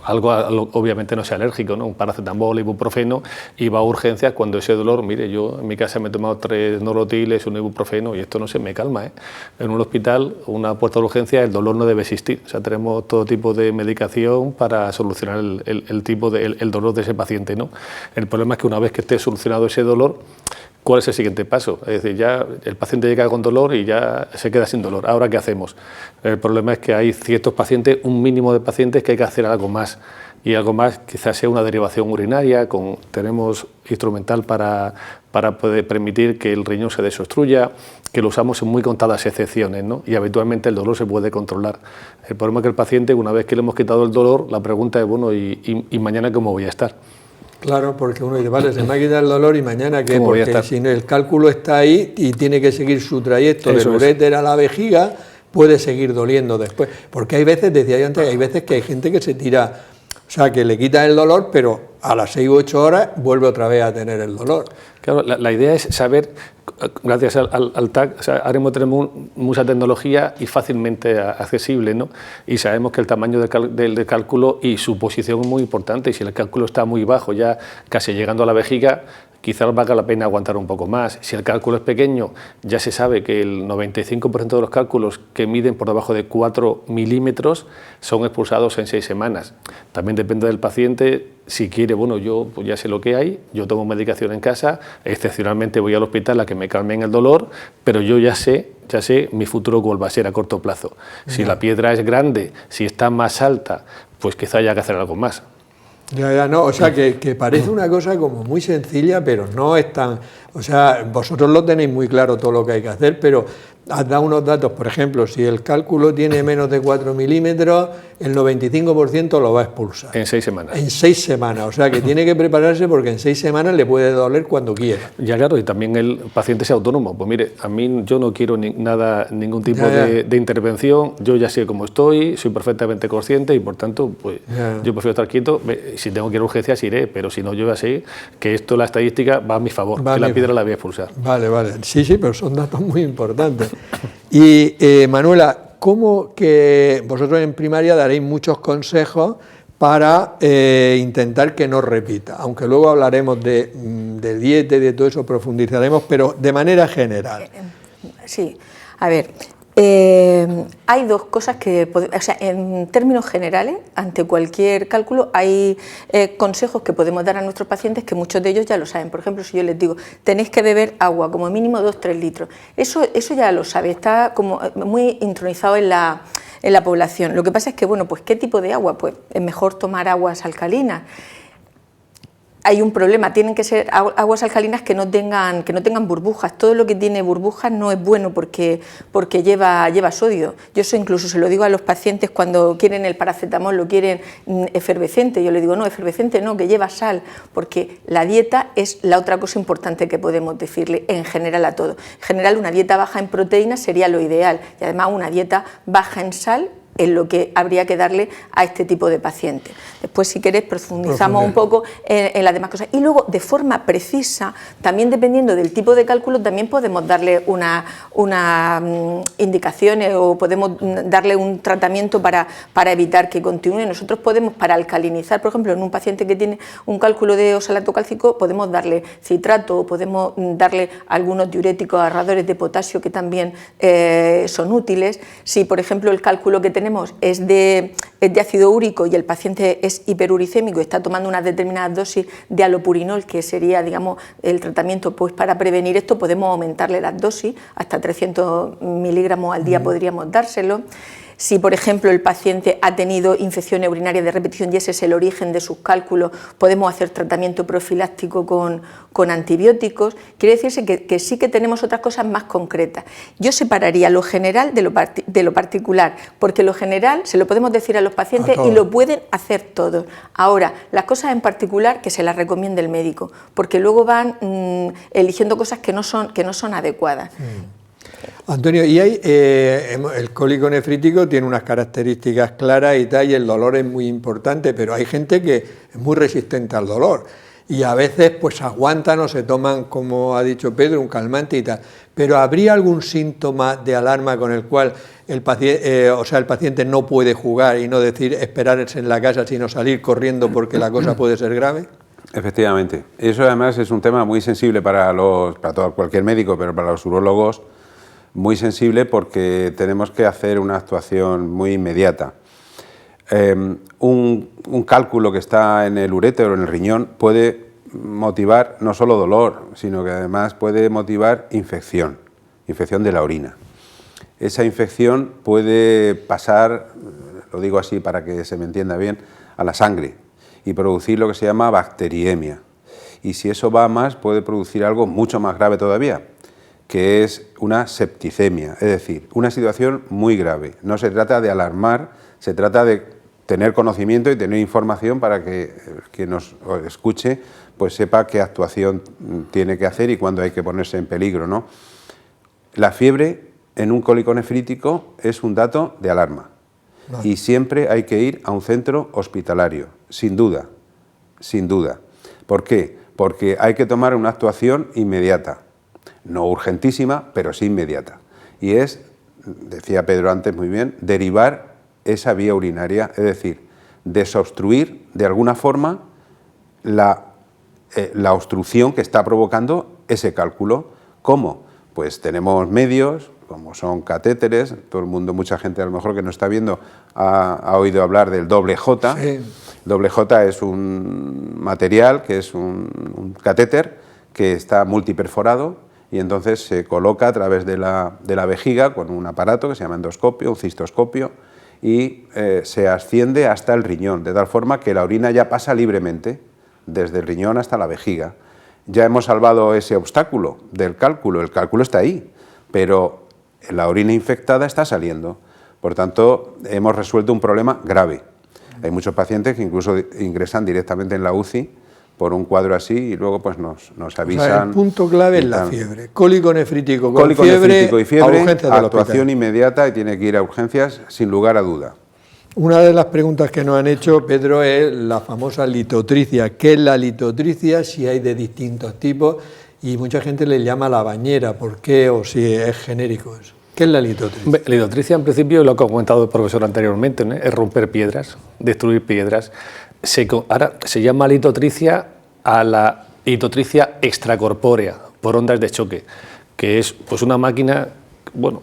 S8: algo obviamente no sea alérgico, ¿no? Un paracetamol, ibuprofeno, y va a urgencias cuando ese dolor, mire, yo en mi casa me he tomado 3 Norotiles, un ibuprofeno y esto no se me calma, ¿eh? En un hospital, una puerta de urgencia, el dolor no debe existir. O sea, tenemos todo tipo de medicación para solucionar el dolor de ese paciente, ¿no? El problema es que una vez que esté solucionado ese dolor, ¿cuál es el siguiente paso? Es decir, ya el paciente llega con dolor y ya se queda sin dolor. ¿Ahora qué hacemos? El problema es que hay ciertos pacientes, un mínimo de pacientes, que hay que hacer algo más. Y algo más quizás sea una derivación urinaria, tenemos instrumental para poder permitir que el riñón se desobstruya, que lo usamos en muy contadas excepciones, ¿no? Y habitualmente el dolor se puede controlar. El problema es que el paciente, una vez que le hemos quitado el dolor, la pregunta es, bueno, ¿y mañana cómo voy a estar?
S2: Claro, porque uno dice, vale, se me ha quitado el dolor y mañana ¿qué? Porque si el cálculo está ahí y tiene que seguir su trayecto del uréter a la vejiga, puede seguir doliendo después. Porque hay veces, decía yo antes, hay veces que hay gente que se tira, o sea, que le quita el dolor, pero a las 6 u 8 horas vuelve otra vez a tener el dolor. Claro,
S8: la idea es saber, gracias al TAC, o sea, ahora mismo tenemos mucha tecnología y fácilmente accesible, ¿no? Y sabemos que el tamaño del cálculo y su posición es muy importante, y si el cálculo está muy bajo, ya casi llegando a la vejiga, quizás valga la pena aguantar un poco más. Si el cálculo es pequeño, ya se sabe que el 95% de los cálculos que miden por debajo de 4 milímetros son expulsados en 6 semanas. También depende del paciente, si quiere, bueno, yo pues ya sé lo que hay, yo tomo medicación en casa, excepcionalmente voy al hospital a que me calmen el dolor, pero yo ya sé mi futuro cuál va a ser a corto plazo. Si la piedra es grande, si está más alta, pues quizá haya que hacer algo más.
S2: Ya, no, o sea, que parece una cosa como muy sencilla, pero no es tan... O sea, vosotros lo tenéis muy claro todo lo que hay que hacer, pero has dado unos datos, por ejemplo, si el cálculo tiene menos de 4 milímetros, el 95% lo va a expulsar.
S8: En 6 semanas.
S2: En 6 semanas, o sea que tiene que prepararse porque en 6 semanas le puede doler cuando quiera.
S8: Ya, claro, y también el paciente es autónomo. Pues mire, a mí yo no quiero ningún tipo de intervención, yo ya sé cómo estoy, soy perfectamente consciente y por tanto, pues yo prefiero estar quieto. Si tengo que ir a urgencias iré, pero si no, yo ya sé que esto, la estadística va a mi favor, que la piedra la voy a expulsar.
S2: Vale, sí, pero son datos muy importantes. Y Manuela, ¿cómo que vosotros en primaria daréis muchos consejos para intentar que no repita? Aunque luego hablaremos de dieta y de todo eso, profundizaremos, pero de manera general.
S3: Sí, a ver, hay dos cosas que, o sea, en términos generales, ante cualquier cálculo, hay consejos que podemos dar a nuestros pacientes que muchos de ellos ya lo saben. Por ejemplo, si yo les digo, tenéis que beber agua, como mínimo 2-3 litros, eso ya lo sabe, está como muy intronizado en la población. Lo que pasa es que, bueno, pues ¿qué tipo de agua? Pues es mejor tomar aguas alcalinas. Hay un problema, tienen que ser aguas alcalinas que no tengan burbujas. Todo lo que tiene burbujas no es bueno porque lleva sodio. Yo eso incluso se lo digo a los pacientes cuando quieren el paracetamol, lo quieren efervescente. Yo les digo, no, efervescente no, que lleva sal, porque la dieta es la otra cosa importante que podemos decirle en general a todo. En general, una dieta baja en proteínas sería lo ideal, y además una dieta baja en sal en lo que habría que darle a este tipo de pacientes. Después, si queréis, profundizamos un poco en las demás cosas. Y luego, de forma precisa, también dependiendo del tipo de cálculo, también podemos darle unas indicaciones o podemos darle un tratamiento para evitar que continúe. Nosotros podemos, para alcalinizar, por ejemplo, en un paciente que tiene un cálculo de oxalato cálcico, podemos darle citrato o podemos darle algunos diuréticos ahorradores de potasio que también son útiles. Si, por ejemplo, el cálculo que tenemos es de ácido úrico y el paciente es hiperuricémico y está tomando unas determinadas dosis de alopurinol, que sería, digamos, el tratamiento pues para prevenir esto, podemos aumentarle las dosis, hasta 300 miligramos al día podríamos dárselo. Si, por ejemplo, el paciente ha tenido infecciones urinarias de repetición y ese es el origen de sus cálculos, podemos hacer tratamiento profiláctico con antibióticos. Quiere decirse que sí que tenemos otras cosas más concretas. Yo separaría lo general de lo particular, porque lo general se lo podemos decir a los pacientes y lo pueden hacer todos. Ahora, las cosas en particular que se las recomiende el médico, porque luego van eligiendo cosas que no son adecuadas.
S2: Antonio, y el cólico nefrítico tiene unas características claras y tal, y el dolor es muy importante, pero hay gente que es muy resistente al dolor y a veces pues aguantan o se toman, como ha dicho Pedro, un calmante y tal. Pero ¿habría algún síntoma de alarma con el cual el paciente no puede jugar y no decir esperarse en la casa, sino salir corriendo porque la cosa puede ser grave?
S4: Efectivamente. Eso además es un tema muy sensible para cualquier médico, pero para los urólogos muy sensible porque tenemos que hacer una actuación muy inmediata. Un cálculo que está en el urétero, en el riñón, puede motivar no solo dolor, sino que además puede motivar infección de la orina. Esa infección puede pasar, lo digo así para que se me entienda bien, a la sangre y producir lo que se llama bacteriemia. Y si eso va a más, puede producir algo mucho más grave todavía, que es una septicemia, es decir, una situación muy grave. No se trata de alarmar, se trata de tener conocimiento y tener información para que quien nos escuche pues sepa qué actuación tiene que hacer y cuándo hay que ponerse en peligro, ¿no? La fiebre en un cólico nefrítico es un dato de alarma. Vale. Y siempre hay que ir a un centro hospitalario, sin duda, sin duda. ¿Por qué? Porque hay que tomar una actuación inmediata, no urgentísima, pero sí inmediata. Y es, decía Pedro antes muy bien, derivar esa vía urinaria, es decir, desobstruir de alguna forma la obstrucción que está provocando ese cálculo. ¿Cómo? Pues tenemos medios, como son catéteres, todo el mundo, mucha gente a lo mejor que no está viendo ha oído hablar del doble J. Sí. Doble J es un material que es un catéter que está multiperforado y entonces se coloca a través de la vejiga con un aparato que se llama endoscopio, un cistoscopio, y se asciende hasta el riñón, de tal forma que la orina ya pasa libremente desde el riñón hasta la vejiga. Ya hemos salvado ese obstáculo del cálculo, el cálculo está ahí, pero la orina infectada está saliendo. Por tanto, hemos resuelto un problema grave. Hay muchos pacientes que incluso ingresan directamente en la UCI por un cuadro así y luego pues nos avisan.
S2: O sea, el punto clave es la fiebre. Cólico nefrítico
S4: con fiebre, actuación inmediata y tiene que ir a urgencias sin lugar a duda.
S2: Una de las preguntas que nos han hecho, Pedro, es la famosa litotricia. ¿Qué es la litotricia? Si hay de distintos tipos y mucha gente le llama la bañera. ¿Por qué? O si es genérico eso. ¿Qué es la litotricia?
S8: La litotricia, en principio, lo que ha comentado el profesor anteriormente, ¿no? Es romper piedras, destruir piedras. Ahora se llama litotricia a la litotricia extracorpórea por ondas de choque, que es pues una máquina, bueno,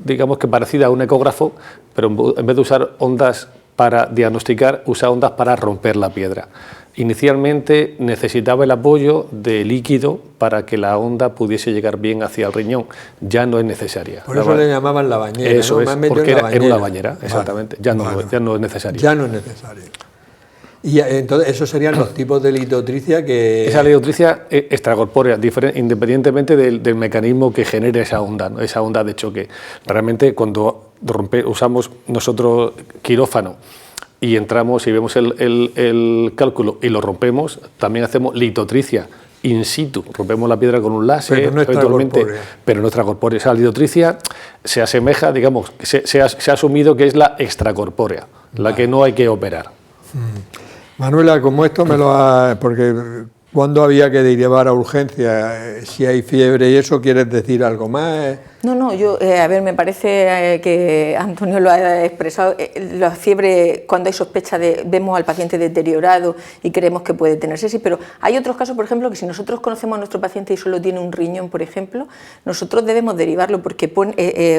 S8: digamos que parecida a un ecógrafo, pero en vez de usar ondas para diagnosticar, usa ondas para romper la piedra. Inicialmente necesitaba el apoyo de líquido para que la onda pudiese llegar bien hacia el riñón. Ya no es necesaria.
S2: Por eso le llamaban la bañera.
S8: Eso
S2: ¿no?
S8: Es, porque era en una bañera, exactamente. Vale. Ya no es necesario.
S2: Ya no es necesario. Y entonces, esos serían los tipos de litotricia que...
S8: Esa litotricia extracorpórea, independientemente del mecanismo que genere esa onda, ¿no? Esa onda de choque. Realmente, cuando usamos nosotros quirófano y entramos y vemos el cálculo y lo rompemos, también hacemos litotricia in situ, rompemos la piedra con un láser, pero no extracorpórea. Esa litotricia se asemeja, digamos, se ha asumido que es la extracorpórea, la que no hay que operar.
S2: Manuela, como esto me lo ha... porque ¿cuándo había que llevar a urgencia? Si hay fiebre y eso, ¿quieres decir algo más?
S3: No, a ver, me parece que Antonio lo ha expresado. La fiebre, cuando hay sospecha vemos al paciente deteriorado y creemos que puede tener sepsis, pero hay otros casos, por ejemplo, que si nosotros conocemos a nuestro paciente y solo tiene un riñón, por ejemplo, nosotros debemos derivarlo porque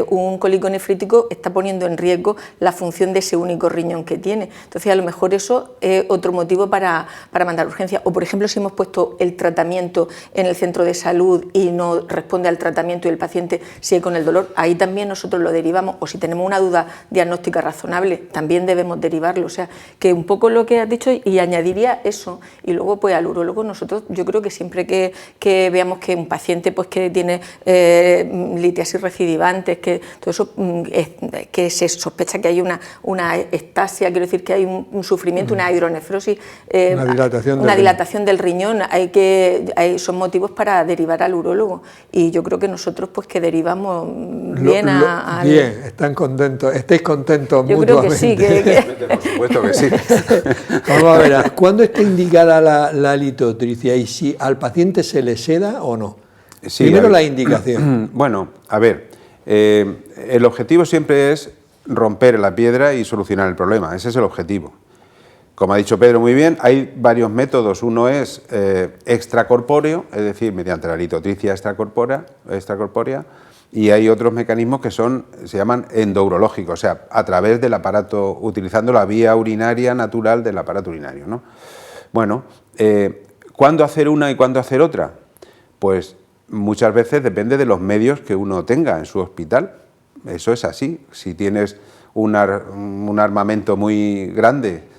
S3: un cólico nefrítico está poniendo en riesgo la función de ese único riñón que tiene. Entonces, a lo mejor eso es otro motivo para mandar urgencia. O, por ejemplo, si hemos puesto el tratamiento en el centro de salud y no responde al tratamiento y el paciente si hay con el dolor, ahí también nosotros lo derivamos, o si tenemos una duda diagnóstica razonable, también debemos derivarlo. O sea, que un poco lo que has dicho, y añadiría eso, y luego pues al urólogo nosotros, yo creo que siempre que veamos que un paciente pues que tiene litiasis recidivantes, que todo eso, que se sospecha que hay una estasia, quiero decir que hay un sufrimiento, una hidronefrosis, una dilatación del riñón, son motivos para derivar al urólogo, y yo creo que nosotros pues que derivamos bien
S2: Bien, están contentos, estáis contentos
S3: yo
S2: mutuamente.
S3: Creo que sí,
S4: Por supuesto que sí.
S2: Vamos a ver, ¿cuándo está indicada la litotricia y si al paciente se le seda o no?
S4: Sí,
S2: Primero la indicación.
S4: Bueno, a ver, el objetivo siempre es romper la piedra y solucionar el problema, ese es el objetivo. Como ha dicho Pedro muy bien, hay varios métodos. Uno es extracorpóreo, es decir, mediante la litotricia extracorpórea, y hay otros mecanismos que se llaman endourológicos, o sea, a través del aparato, utilizando la vía urinaria natural del aparato urinario, ¿no? Bueno, ¿cuándo hacer una y cuándo hacer otra? Pues muchas veces depende de los medios que uno tenga en su hospital. Eso es así. Si tienes un armamento muy grande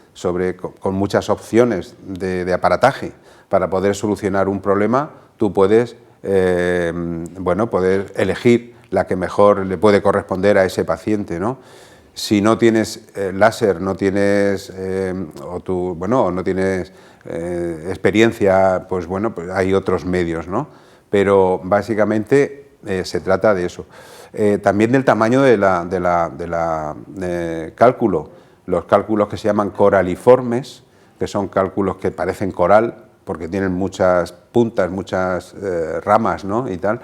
S4: con muchas opciones de aparataje para poder solucionar un problema, tú puedes poder elegir la que mejor le puede corresponder a ese paciente, ¿no? Si no tienes láser, no tienes no tienes experiencia, pues bueno, pues hay otros medios, ¿no? Pero básicamente se trata de eso. También del tamaño de la cálculo. Los cálculos que se llaman coraliformes, que son cálculos que parecen coral, porque tienen muchas puntas, muchas ramas, ¿no? Y tal,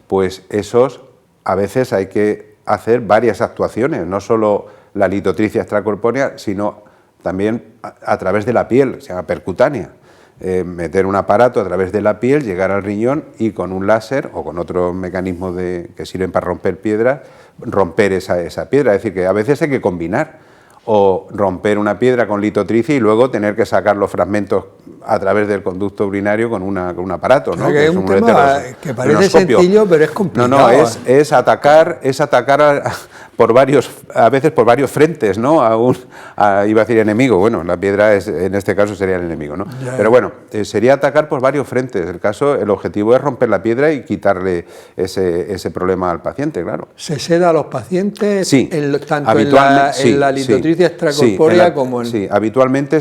S4: pues esos a veces hay que hacer varias actuaciones, no solo la litotricia extracorpórea, sino también a través de la piel, se llama percutánea. Meter un aparato a través de la piel, llegar al riñón y con un láser o con otros mecanismos que sirven para romper piedras, romper esa piedra. Es decir, que a veces hay que combinar, o romper una piedra con litotricia y luego tener que sacar los fragmentos a través del conducto urinario con un aparato, ¿no?
S2: Que es un tema que parece sencillo, pero es complicado.
S4: No, es atacar a veces por varios frentes, ¿no? Iba a decir enemigo, bueno, la piedra en este caso sería el enemigo, ¿no? Pero bueno, sería atacar por varios frentes. El objetivo es romper la piedra y quitarle ese problema al paciente, claro.
S2: ¿Se seda a los pacientes?
S4: Sí,
S2: tanto en la litotricia extracorpórea como en...
S4: Sí, habitualmente,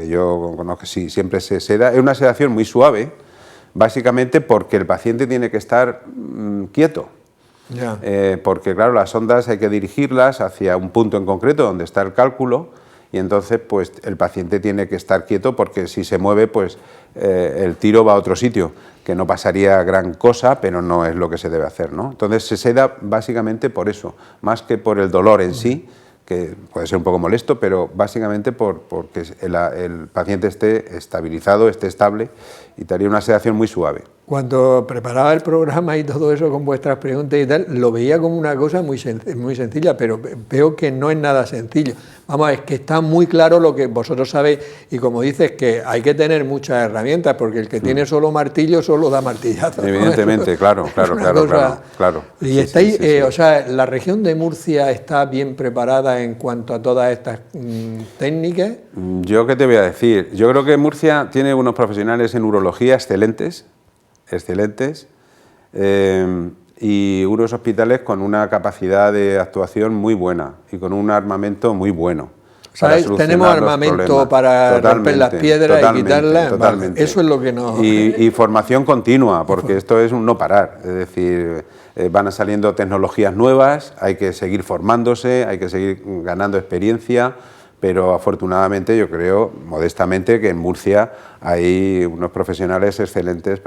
S4: yo conozco que sí, siempre se seda. Es una sedación muy suave, básicamente porque el paciente tiene que estar quieto. Porque claro, las ondas hay que dirigirlas hacia un punto en concreto donde está el cálculo, y entonces pues el paciente tiene que estar quieto, porque si se mueve pues el tiro va a otro sitio, que no pasaría gran cosa, pero no es lo que se debe hacer, ¿no? Entonces se seda básicamente por eso, más que por el dolor en sí, que puede ser un poco molesto, pero básicamente porque el paciente esté estabilizado, esté estable, y te haría una sedación muy suave.
S2: Cuando preparaba el programa y todo eso con vuestras preguntas y tal, lo veía como una cosa muy sencilla, pero veo que no es nada sencillo. Vamos, es que está muy claro lo que vosotros sabéis, y como dices, que hay que tener muchas herramientas, porque el que tiene solo martillo solo da martillazo.
S4: Evidentemente, ¿no? Claro.
S2: Y estáis, o sea, la región de Murcia está bien preparada en cuanto a todas estas técnicas.
S4: Yo qué te voy a decir, yo creo que Murcia tiene unos profesionales en urología excelentes, y unos hospitales con una capacidad de actuación muy buena y con un armamento muy bueno.
S2: Tenemos armamento para romper las piedras y quitarlas.
S4: Totalmente.
S2: Eso es lo que nos...
S4: Y formación continua, porque esto es un no parar. Es decir, van saliendo tecnologías nuevas, hay que seguir formándose, hay que seguir ganando experiencia, pero afortunadamente yo creo, modestamente, que en Murcia hay unos profesionales excelentes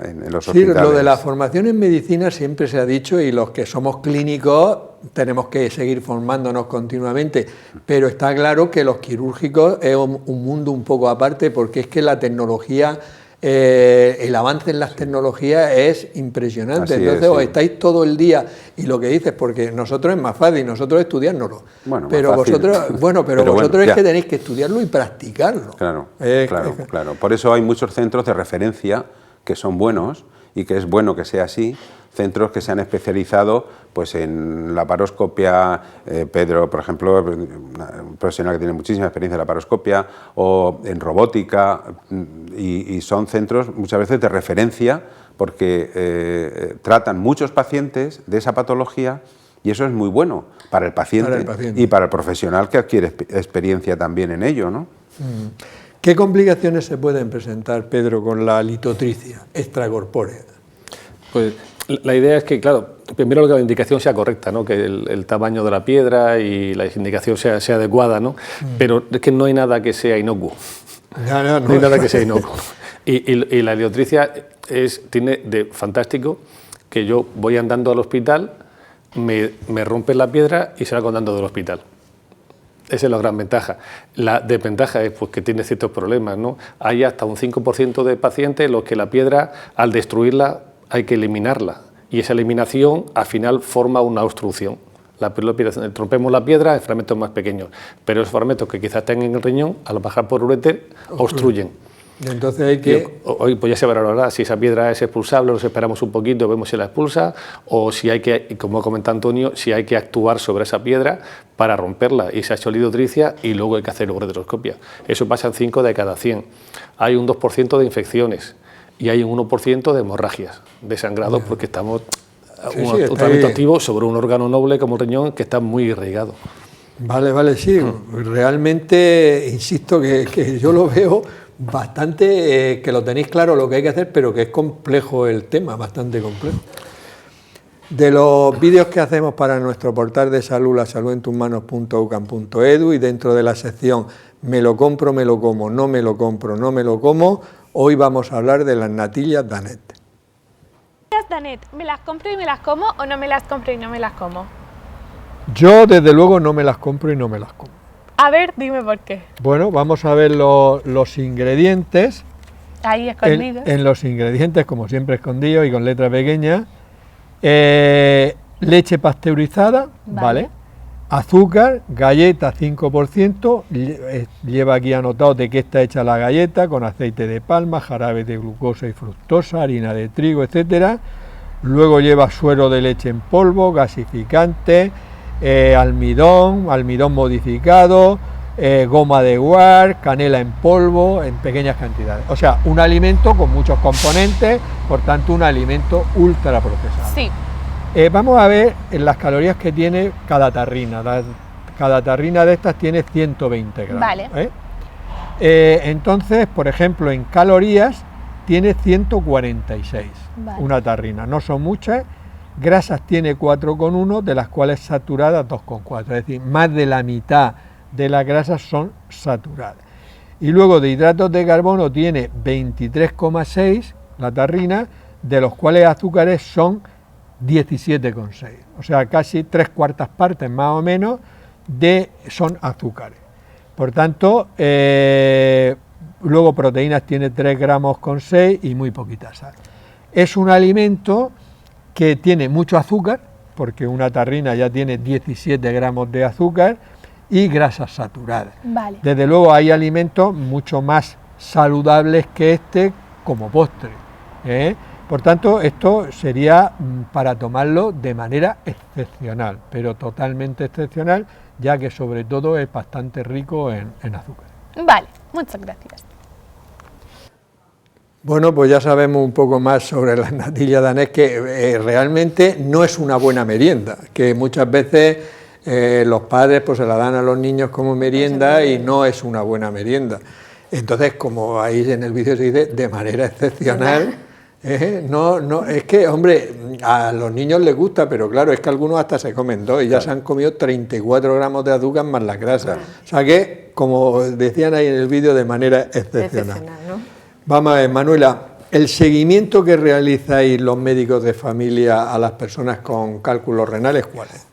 S4: en los hospitales.
S2: Sí, lo de la formación en medicina siempre se ha dicho, y los que somos clínicos tenemos que seguir formándonos continuamente, pero está claro que los quirúrgicos es un mundo un poco aparte, porque es que la tecnología... el avance en las tecnologías es impresionante. Entonces os estáis todo el día, y lo que dices, porque nosotros es más fácil, nosotros estudiárnoslo, pero vosotros es que tenéis que estudiarlo y practicarlo.
S4: Claro. Por eso hay muchos centros de referencia que son buenos, y que es bueno que sea así, centros que se han especializado pues en laparoscopia. Pedro, por ejemplo, un profesional que tiene muchísima experiencia en laparoscopia, o en robótica, y son centros muchas veces de referencia porque tratan muchos pacientes de esa patología, y eso es muy bueno para el paciente, y para el profesional que adquiere experiencia también en ello, ¿no?
S2: ¿Qué complicaciones se pueden presentar, Pedro, con la litotricia extracorpórea?
S8: Pues la idea es que, claro, primero que la indicación sea correcta, ¿no? Que el tamaño de la piedra y la indicación sea adecuada, ¿no? Pero es que no hay nada que sea inocuo. No hay nada que sea inocuo. Y la litotricia tiene de fantástico que yo voy andando al hospital, me rompen la piedra y salgo andando del hospital. Esa es la gran ventaja. La desventaja es pues, que tiene ciertos problemas, ¿no? Hay hasta un 5% de pacientes en los que la piedra, al destruirla, hay que eliminarla. Y esa eliminación, al final, forma una obstrucción. Rompemos la piedra en fragmentos más pequeños, pero esos fragmentos que quizás estén en el riñón, al bajar por ureter, obstruyen.
S2: Entonces hay que...
S8: Hoy pues ya se valorará si esa piedra es expulsable, nos esperamos un poquito, vemos si la expulsa, o si hay que, como comenta Antonio, si hay que actuar sobre esa piedra para romperla, y se ha hecho litotricia y luego hay que hacer ureteroscopia. Eso pasa en 5 de cada 100. Hay un 2% de infecciones y hay un 1% de hemorragias, de sangrados, porque estamos un tratamiento activo sobre un órgano noble como el riñón que está muy irrigado.
S2: Vale, sí, realmente insisto que yo lo veo bastante, que lo tenéis claro lo que hay que hacer, pero que es complejo el tema, bastante complejo. De los vídeos que hacemos para nuestro portal de salud, lasaludentusmanos.ucam.edu, y dentro de la sección me lo compro, me lo como, no me lo compro, no me lo como, hoy vamos a hablar de las natillas Danet.
S10: Danet, ¿me las compro y me las como o no me las compro y no me las como?
S2: Yo desde luego no me las compro y no me las como.
S10: A ver, dime por qué.
S2: Bueno, vamos a ver los ingredientes.
S10: Ahí escondidos.
S2: En los ingredientes, como siempre escondidos y con letra pequeña. Leche pasteurizada, ¿vale? Azúcar, galleta 5%, lleva aquí anotado de qué está hecha la galleta, con aceite de palma, jarabe de glucosa y fructosa, harina de trigo, etcétera. Luego lleva suero de leche en polvo, gasificante, almidón modificado, goma de guar, canela en polvo, en pequeñas cantidades. O sea, un alimento con muchos componentes, por tanto un alimento ultra procesado.
S10: Sí.
S2: Vamos a ver las calorías que tiene cada tarrina. Cada tarrina de estas tiene 120 gramos.
S10: Vale.
S2: Entonces, por ejemplo, en calorías tiene 146, vale, una tarrina. No son muchas. Grasas tiene 4,1, de las cuales saturadas 2,4. Es decir, más de la mitad de las grasas son saturadas. Y luego de hidratos de carbono tiene 23,6 la tarrina, de los cuales azúcares son 17,6, o sea, casi 3/4 partes más o menos son azúcares. Por tanto, luego proteínas tiene 3,6 gramos y muy poquita sal. Es un alimento que tiene mucho azúcar, porque una tarrina ya tiene 17 gramos de azúcar, y grasas saturadas.
S10: Vale.
S2: Desde luego hay alimentos mucho más saludables que este como postre, Por tanto, esto sería para tomarlo de manera excepcional, pero totalmente excepcional, ya que sobre todo es bastante rico en azúcar.
S10: Vale, muchas gracias.
S2: Bueno, pues ya sabemos un poco más sobre las natillas Danet, que realmente no es una buena merienda, que muchas veces los padres pues se la dan a los niños como merienda y no es una buena merienda. Entonces, como ahí en el vídeo se dice, de manera excepcional... No, es que, hombre, a los niños les gusta, pero claro, es que algunos hasta se comen 2 y ya se han comido 34 gramos de azúcar más la grasa. O sea que, como decían ahí en el vídeo, de manera excepcional.
S3: ¿No?
S2: Vamos a ver, Manuela, el seguimiento que realizáis los médicos de familia a las personas con cálculos renales, ¿cuál es?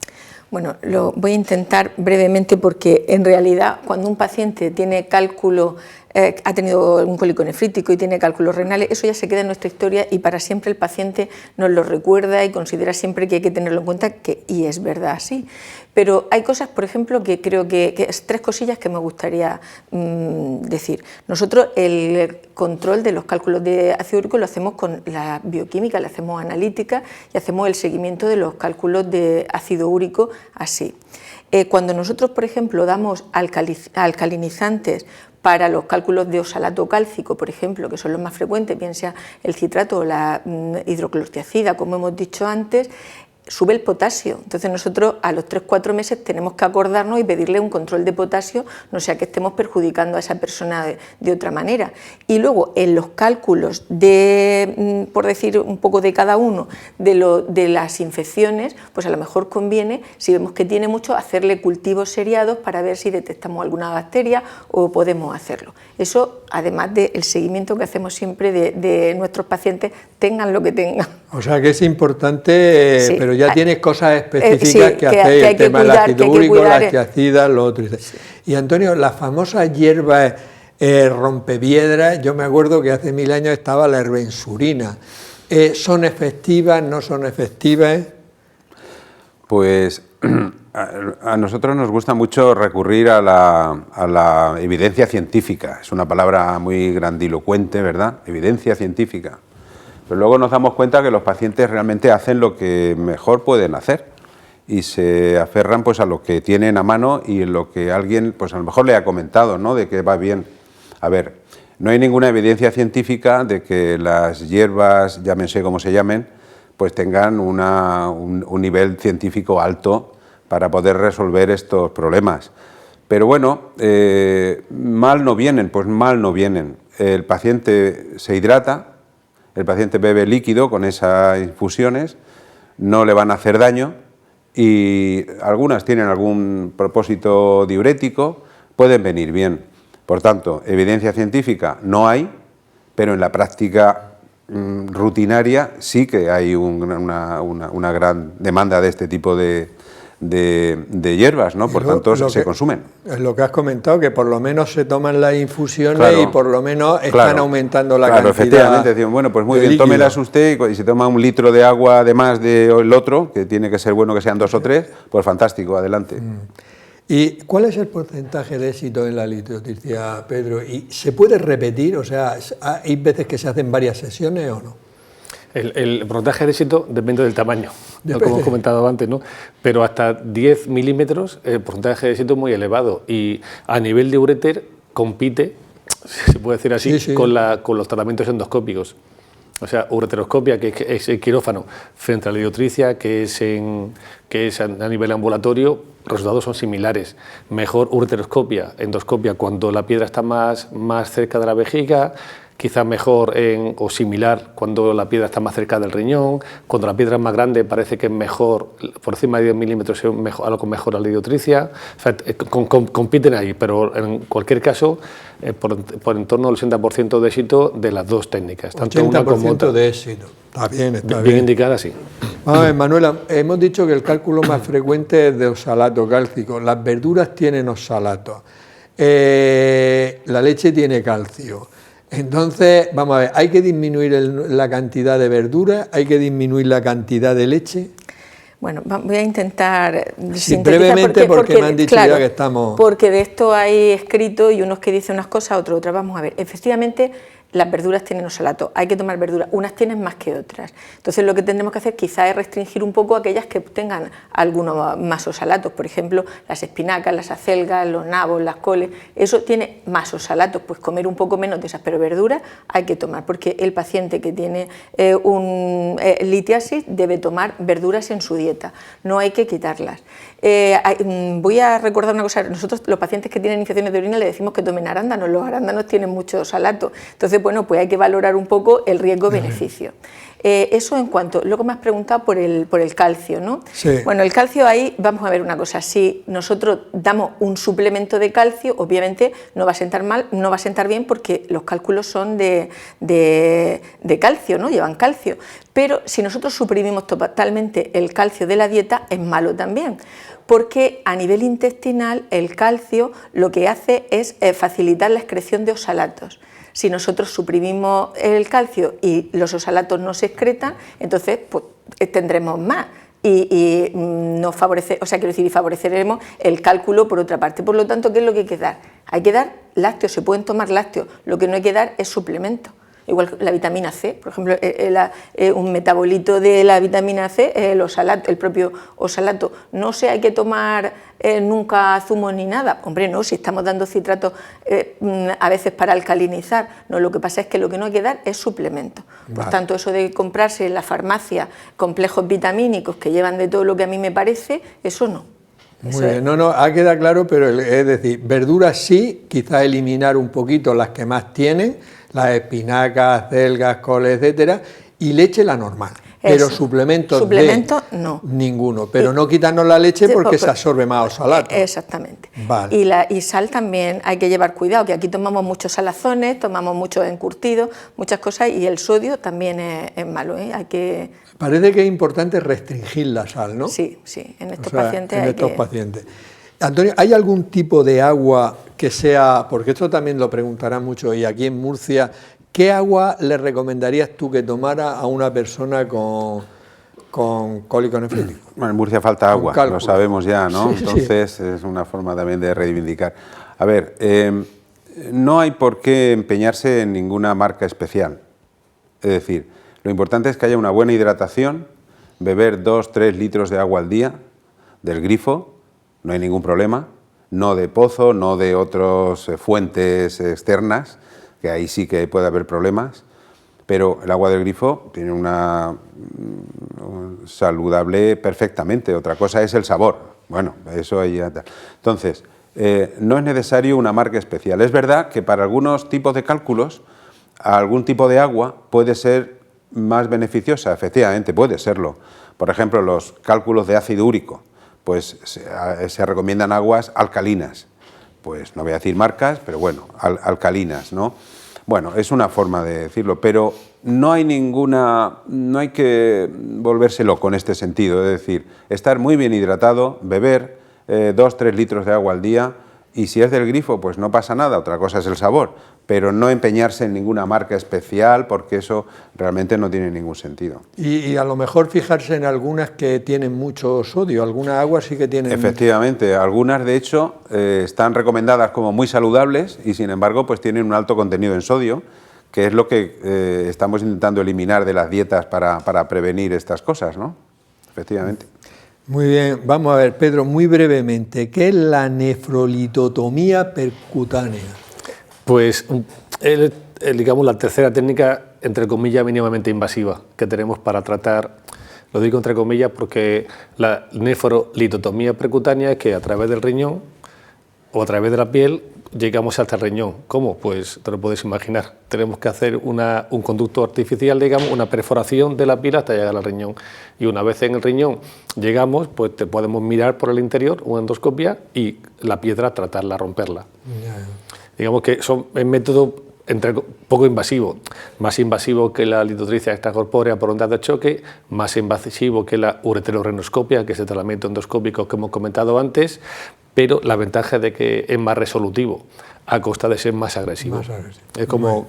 S3: Bueno, lo voy a intentar brevemente porque en realidad cuando un paciente tiene cálculo ha tenido un cólico nefrítico y tiene cálculos renales, eso ya se queda en nuestra historia y para siempre el paciente nos lo recuerda y considera siempre que hay que tenerlo en cuenta, y es verdad así. Pero hay cosas, por ejemplo, que creo que es 3 cosillas que me gustaría decir. Nosotros el control de los cálculos de ácido úrico lo hacemos con la bioquímica, le hacemos analítica y hacemos el seguimiento de los cálculos de ácido úrico así. Cuando nosotros, por ejemplo, damos alcalinizantes para los cálculos de oxalato cálcico, por ejemplo, que son los más frecuentes, bien sea el citrato o la hidroclorotiazida, como hemos dicho antes, sube el potasio. Entonces nosotros a los 3-4 meses tenemos que acordarnos y pedirle un control de potasio, no sea que estemos perjudicando a esa persona de otra manera. Y luego en los cálculos de, por decir un poco de cada uno, de las infecciones, pues a lo mejor conviene, si vemos que tiene mucho, hacerle cultivos seriados para ver si detectamos alguna bacteria o podemos hacerlo. Eso, además del seguimiento que hacemos siempre de nuestros pacientes, tengan lo que tengan.
S2: O sea que es importante, sí, pero ya tienes cosas específicas
S3: sí,
S2: que hacéis, el tema del ácido úrico, las tiacidas, lo otro.
S3: Sí.
S2: Y Antonio, las famosas hierbas rompepiedras, yo me acuerdo que hace 1000 años estaba la herbensurina. ¿Son efectivas, no son efectivas?
S4: Pues a nosotros nos gusta mucho recurrir a la evidencia científica. Es una palabra muy grandilocuente, ¿verdad? Evidencia científica. Pero luego nos damos cuenta que los pacientes realmente hacen lo que mejor pueden hacer y se aferran pues a lo que tienen a mano y en lo que alguien pues a lo mejor le ha comentado, ¿no?, de que va bien. A ver, no hay ninguna evidencia científica de que las hierbas, llámense como se llamen, pues tengan un nivel científico alto para poder resolver estos problemas. Pero bueno, mal no vienen, pues mal no vienen. El paciente se hidrata, el paciente bebe líquido con esas infusiones, no le van a hacer daño y algunas tienen algún propósito diurético, pueden venir bien. Por tanto, evidencia científica no hay, pero en la práctica rutinaria sí que hay una gran demanda de este tipo de hierbas, ¿no? Por tanto, se consumen.
S2: Es lo que has comentado, que por lo menos se toman las infusiones,
S4: claro,
S2: y por lo menos están aumentando la cantidad.
S4: Efectivamente, decimos, bueno, pues muy bien,
S2: líquido.
S4: tómelas usted y si toma 1 litro de agua además del otro, que tiene que ser bueno que sean 2 o 3, pues fantástico, adelante.
S2: ¿Y cuál es el porcentaje de éxito en la litrotricia, Pedro? ¿Y se puede repetir? O sea, ¿hay veces que se hacen varias sesiones o no?
S8: El porcentaje de éxito depende del tamaño, ¿no?, como hemos comentado antes, ¿no? Pero hasta 10 milímetros el porcentaje de éxito es muy elevado y a nivel de uréter compite, si se puede decir así, sí, sí, con los tratamientos endoscópicos. O sea, ureteroscopia, que es el quirófano, frente a la litrotricia, que es a nivel ambulatorio, los resultados son similares. Mejor ureteroscopia, endoscopia, cuando la piedra está más cerca de la vejiga, quizás mejor o similar cuando la piedra está más cerca del riñón, cuando la piedra es más grande parece que es mejor, por encima de 10 milímetros es algo mejor a la litrotricia, o sea, compiten ahí, pero en cualquier caso por en torno al 80% de éxito de las dos técnicas. Tanto
S2: 80%
S8: una como otra.
S2: De éxito, está bien.
S8: Bien indicada, sí.
S2: Vamos a ver, Manuela, hemos dicho que el cálculo más frecuente es de oxalato cálcico, las verduras tienen oxalato, la leche tiene calcio. Entonces, vamos a ver, ¿hay que disminuir la cantidad de verduras? ¿Hay que disminuir la cantidad de leche?
S3: Bueno, voy a intentar
S2: sintetizar brevemente porque me han dicho claro, ya que estamos...
S3: Porque de esto hay escrito y unos que dicen unas cosas, otras. Vamos a ver, efectivamente las verduras tienen oxalato, hay que tomar verduras, unas tienen más que otras. Entonces lo que tendremos que hacer quizá es restringir un poco aquellas que tengan algunos más oxalatos, por ejemplo las espinacas, las acelgas, los nabos, las coles, eso tiene más oxalatos, pues comer un poco menos de esas, pero verduras hay que tomar, porque el paciente que tiene litiasis debe tomar verduras en su dieta, no hay que quitarlas. Voy a recordar una cosa, nosotros los pacientes que tienen infecciones de orina le decimos que tomen arándanos, los arándanos tienen mucho oxalato, entonces Entonces, bueno, pues hay que valorar un poco el riesgo-beneficio. Eso en cuanto, luego me has preguntado por el calcio, ¿no?
S2: Sí.
S3: Bueno, el calcio ahí, vamos a ver una cosa, si nosotros damos un suplemento de calcio, obviamente no va a sentar mal, no va a sentar bien porque los cálculos son de calcio, ¿no? Llevan calcio, pero si nosotros suprimimos totalmente el calcio de la dieta es malo también, porque a nivel intestinal el calcio lo que hace es facilitar la excreción de oxalatos. Si nosotros suprimimos el calcio y los oxalatos no se excretan, entonces pues, tendremos más y nos favorece, o sea, quiero decir, y favoreceremos el cálculo por otra parte. Por lo tanto, ¿qué es lo que hay que dar? Hay que dar lácteos, se pueden tomar lácteos, lo que no hay que dar es suplemento. Igual la vitamina C, por ejemplo, un metabolito de la vitamina C, el propio oxalato. No se hay que tomar nunca zumos ni nada. Hombre, no, si estamos dando citratos a veces para alcalinizar. No, lo que pasa es que lo que no hay que dar es suplemento. Por tanto, eso de comprarse en la farmacia complejos vitamínicos que llevan de todo lo que a mí me parece, eso no.
S2: Muy bien, no, ha quedado claro, pero es decir, verduras sí, quizás eliminar un poquito las que más tienen, las espinacas, acelgas, coles, etcétera, y leche la normal. Pero suplementos
S3: no.
S2: Ninguno, pero no quitarnos la leche porque se absorbe más oxalato.
S3: Exactamente.
S2: Vale.
S3: Y sal también hay que llevar cuidado, que aquí tomamos muchos salazones, tomamos muchos encurtidos, muchas cosas, y el sodio también es malo, ¿eh? Hay que...
S2: Parece que es importante restringir la sal, ¿no?
S3: Sí, en estos pacientes.
S2: Pacientes. Antonio, ¿hay algún tipo de agua que sea, porque esto también lo preguntarán mucho, y aquí en Murcia, ¿qué agua le recomendarías tú que tomara a una persona con cólico nefrítico?
S4: Bueno, en Murcia falta agua, lo sabemos ya, ¿no?
S2: Sí,
S4: entonces es una forma también de reivindicar. A ver, no hay por qué empeñarse en ninguna marca especial. Es decir, lo importante es que haya una buena hidratación, beber 2-3 litros de agua al día del grifo, no hay ningún problema, no de pozo, no de otras fuentes externas, que ahí sí que puede haber problemas, pero el agua del grifo tiene una saludable perfectamente. Otra cosa es el sabor. Bueno, eso ahí ya está. Entonces, no es necesario una marca especial. Es verdad que para algunos tipos de cálculos, algún tipo de agua puede ser más beneficiosa, efectivamente, puede serlo. Por ejemplo, los cálculos de ácido úrico, pues se recomiendan aguas alcalinas. Pues no voy a decir marcas, pero bueno, alcalinas, ¿no? Bueno, es una forma de decirlo, pero no hay que volverse loco en este sentido, es decir, estar muy bien hidratado, beber 2-3 litros de agua al día, y si es del grifo, pues no pasa nada, otra cosa es el sabor, pero no empeñarse en ninguna marca especial porque eso realmente no tiene ningún sentido.
S2: Y a lo mejor fijarse en algunas que tienen mucho sodio, algunas aguas sí que tienen...
S4: Efectivamente, algunas de hecho están recomendadas como muy saludables y sin embargo pues tienen un alto contenido en sodio, que es lo que estamos intentando eliminar de las dietas para prevenir estas cosas, ¿no? Efectivamente.
S2: Muy bien, vamos a ver, Pedro, muy brevemente, ¿qué es la nefrolitotomía percutánea?
S8: Pues digamos la tercera técnica, entre comillas, mínimamente invasiva que tenemos para tratar, lo digo entre comillas porque la nefrolitotomía percutánea es que a través del riñón o a través de la piel llegamos hasta el riñón. ¿Cómo? Pues te lo puedes imaginar. Tenemos que hacer un conducto artificial, digamos, una perforación de la piel hasta llegar al riñón. Y una vez en el riñón llegamos, pues te podemos mirar por el interior, una endoscopia, y la piedra tratarla, romperla. Digamos que es un método poco invasivo, más invasivo que la litotricia extracorpórea por ondas de choque, más invasivo que la ureterorrenoscopia, que es el tratamiento endoscópico que hemos comentado antes, pero la ventaja de que es más resolutivo a costa de ser más agresivo. Es como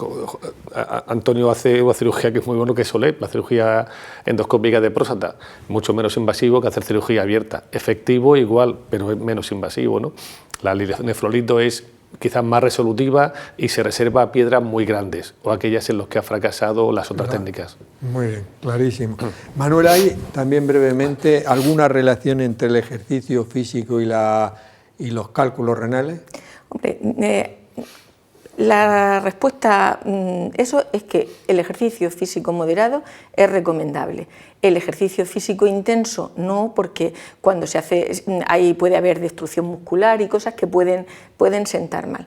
S8: Antonio hace una cirugía que es muy bueno, que es SOLEP, la cirugía endoscópica de próstata, mucho menos invasivo que hacer cirugía abierta, efectivo igual, pero es menos invasivo, ¿no? La nefrolito es quizás más resolutiva y se reserva a piedras muy grandes o aquellas en las que ha fracasado las otras técnicas.
S2: Muy bien, clarísimo. Manuel, ¿hay también brevemente alguna relación entre el ejercicio físico y los cálculos renales?
S3: Hombre, la respuesta, eso es que el ejercicio físico moderado es recomendable. El ejercicio físico intenso no, porque cuando se hace, ahí puede haber destrucción muscular y cosas que pueden sentar mal.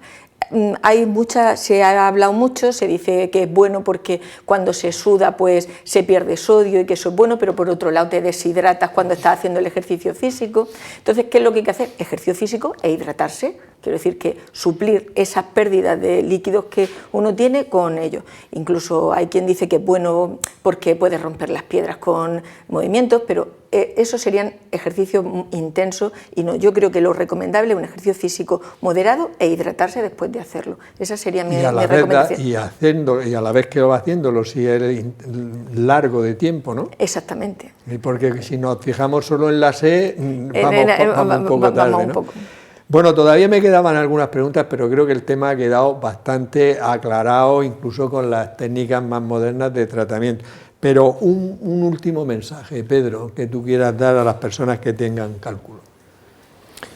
S3: se ha hablado mucho, se dice que es bueno porque cuando se suda pues se pierde sodio y que eso es bueno, pero por otro lado te deshidratas cuando estás haciendo el ejercicio físico. Entonces, ¿qué es lo que hay que hacer? Ejercicio físico e hidratarse. Quiero decir que suplir esas pérdidas de líquidos que uno tiene con ello. Incluso hay quien dice que es bueno porque puedes romper las piedras con movimientos, pero esos serían ejercicios intensos y no. Yo creo que lo recomendable es un ejercicio físico moderado e hidratarse después de hacerlo. Esa sería mi recomendación.
S2: Y a la vez que lo va haciéndolo, si es largo de tiempo, ¿no?
S3: Exactamente.
S2: Porque si nos fijamos solo en la sed, vamos un poco tarde, ¿no? Bueno, todavía me quedaban algunas preguntas, pero creo que el tema ha quedado bastante aclarado, incluso con las técnicas más modernas de tratamiento. Pero un último mensaje, Pedro, que tú quieras dar a las personas que tengan cálculos.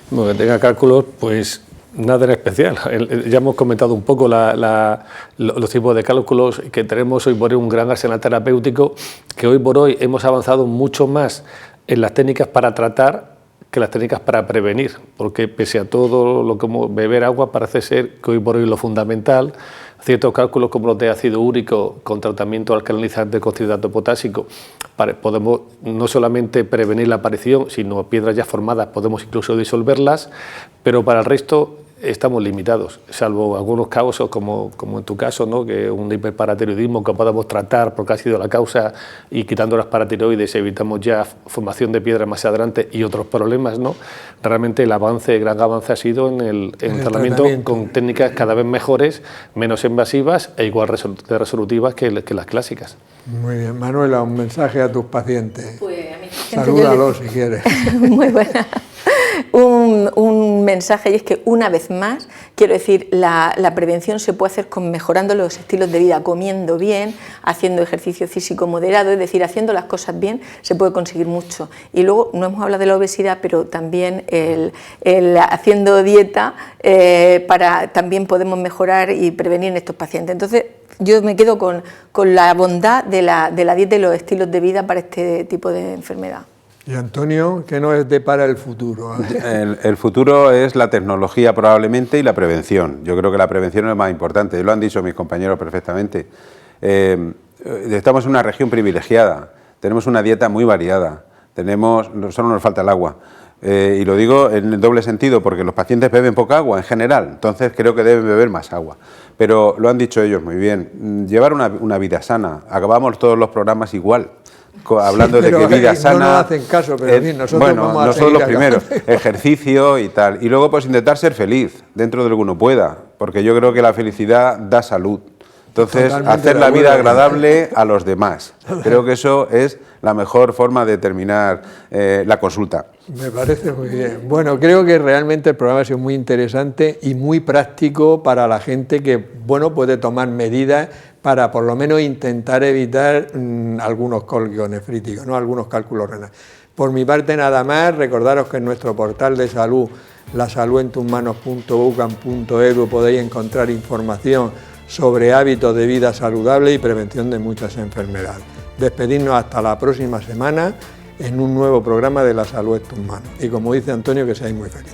S8: Bueno, que tengan cálculos, pues nada en especial. Ya hemos comentado un poco los tipos de cálculos que tenemos hoy por hoy, un gran arsenal terapéutico, que hoy por hoy hemos avanzado mucho más en las técnicas para tratar que las técnicas para prevenir, porque pese a todo lo como beber agua, parece ser que hoy por hoy lo fundamental, ciertos cálculos como los de ácido úrico con tratamiento alcalinizante con citrato potásico, podemos no solamente prevenir la aparición, sino piedras ya formadas, podemos incluso disolverlas, pero para el resto estamos limitados, salvo algunos casos como en tu caso, ¿no? Que un hiperparatiroidismo que podamos tratar porque ha sido la causa y quitando las paratiroides evitamos ya formación de piedras más adelante y otros problemas, ¿no? Realmente el gran avance ha sido en el tratamiento con técnicas cada vez mejores, menos invasivas e igual de resolutivas que las clásicas.
S2: Muy bien, Manuela, un mensaje a tus pacientes.
S3: Pues a mí,
S2: salúdalos si quieres.
S3: Muy buena. Un mensaje, y es que una vez más, quiero decir, la prevención se puede hacer mejorando los estilos de vida, comiendo bien, haciendo ejercicio físico moderado, es decir, haciendo las cosas bien se puede conseguir mucho. Y luego, no hemos hablado de la obesidad, pero también haciendo dieta también podemos mejorar y prevenir en estos pacientes. Entonces, yo me quedo con la bondad de la dieta y los estilos de vida para este tipo de enfermedad.
S2: Y Antonio, ¿qué nos depara el futuro?
S4: El futuro es la tecnología probablemente y la prevención. Yo creo que la prevención es lo más importante, lo han dicho mis compañeros perfectamente. Estamos en una región privilegiada, tenemos una dieta muy variada, solo nos falta el agua. Y lo digo en el doble sentido, porque los pacientes beben poca agua en general, entonces creo que deben beber más agua. Pero lo han dicho ellos muy bien, llevar una vida sana, acabamos todos los programas igual. Hablando de que vida sana,
S2: no nos hacen caso, pero bien, nosotros vamos a
S4: nosotros los primeros, ejercicio y tal, y luego pues intentar ser feliz dentro de lo que uno pueda, porque yo creo que la felicidad da salud. Entonces, hacer la vida agradable a los demás. Creo que eso es la mejor forma de terminar la consulta.
S2: Me parece muy bien. Bueno, creo que realmente el programa ha sido muy interesante y muy práctico para la gente que, bueno, puede tomar medidas para por lo menos intentar evitar algunos cólicos nefríticos, ¿no? Algunos cálculos renales. Por mi parte nada más, recordaros que en nuestro portal de salud, lasaludenttusmanos.ucam.edu, podéis encontrar información sobre hábitos de vida saludable y prevención de muchas enfermedades. Despedirnos hasta la próxima semana en un nuevo programa de La Salud en tus manos. Y como dice Antonio, que seáis muy felices.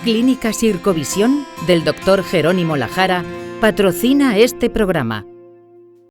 S1: Clínica Sircovisión del Dr. Jerónimo Lajara patrocina este programa.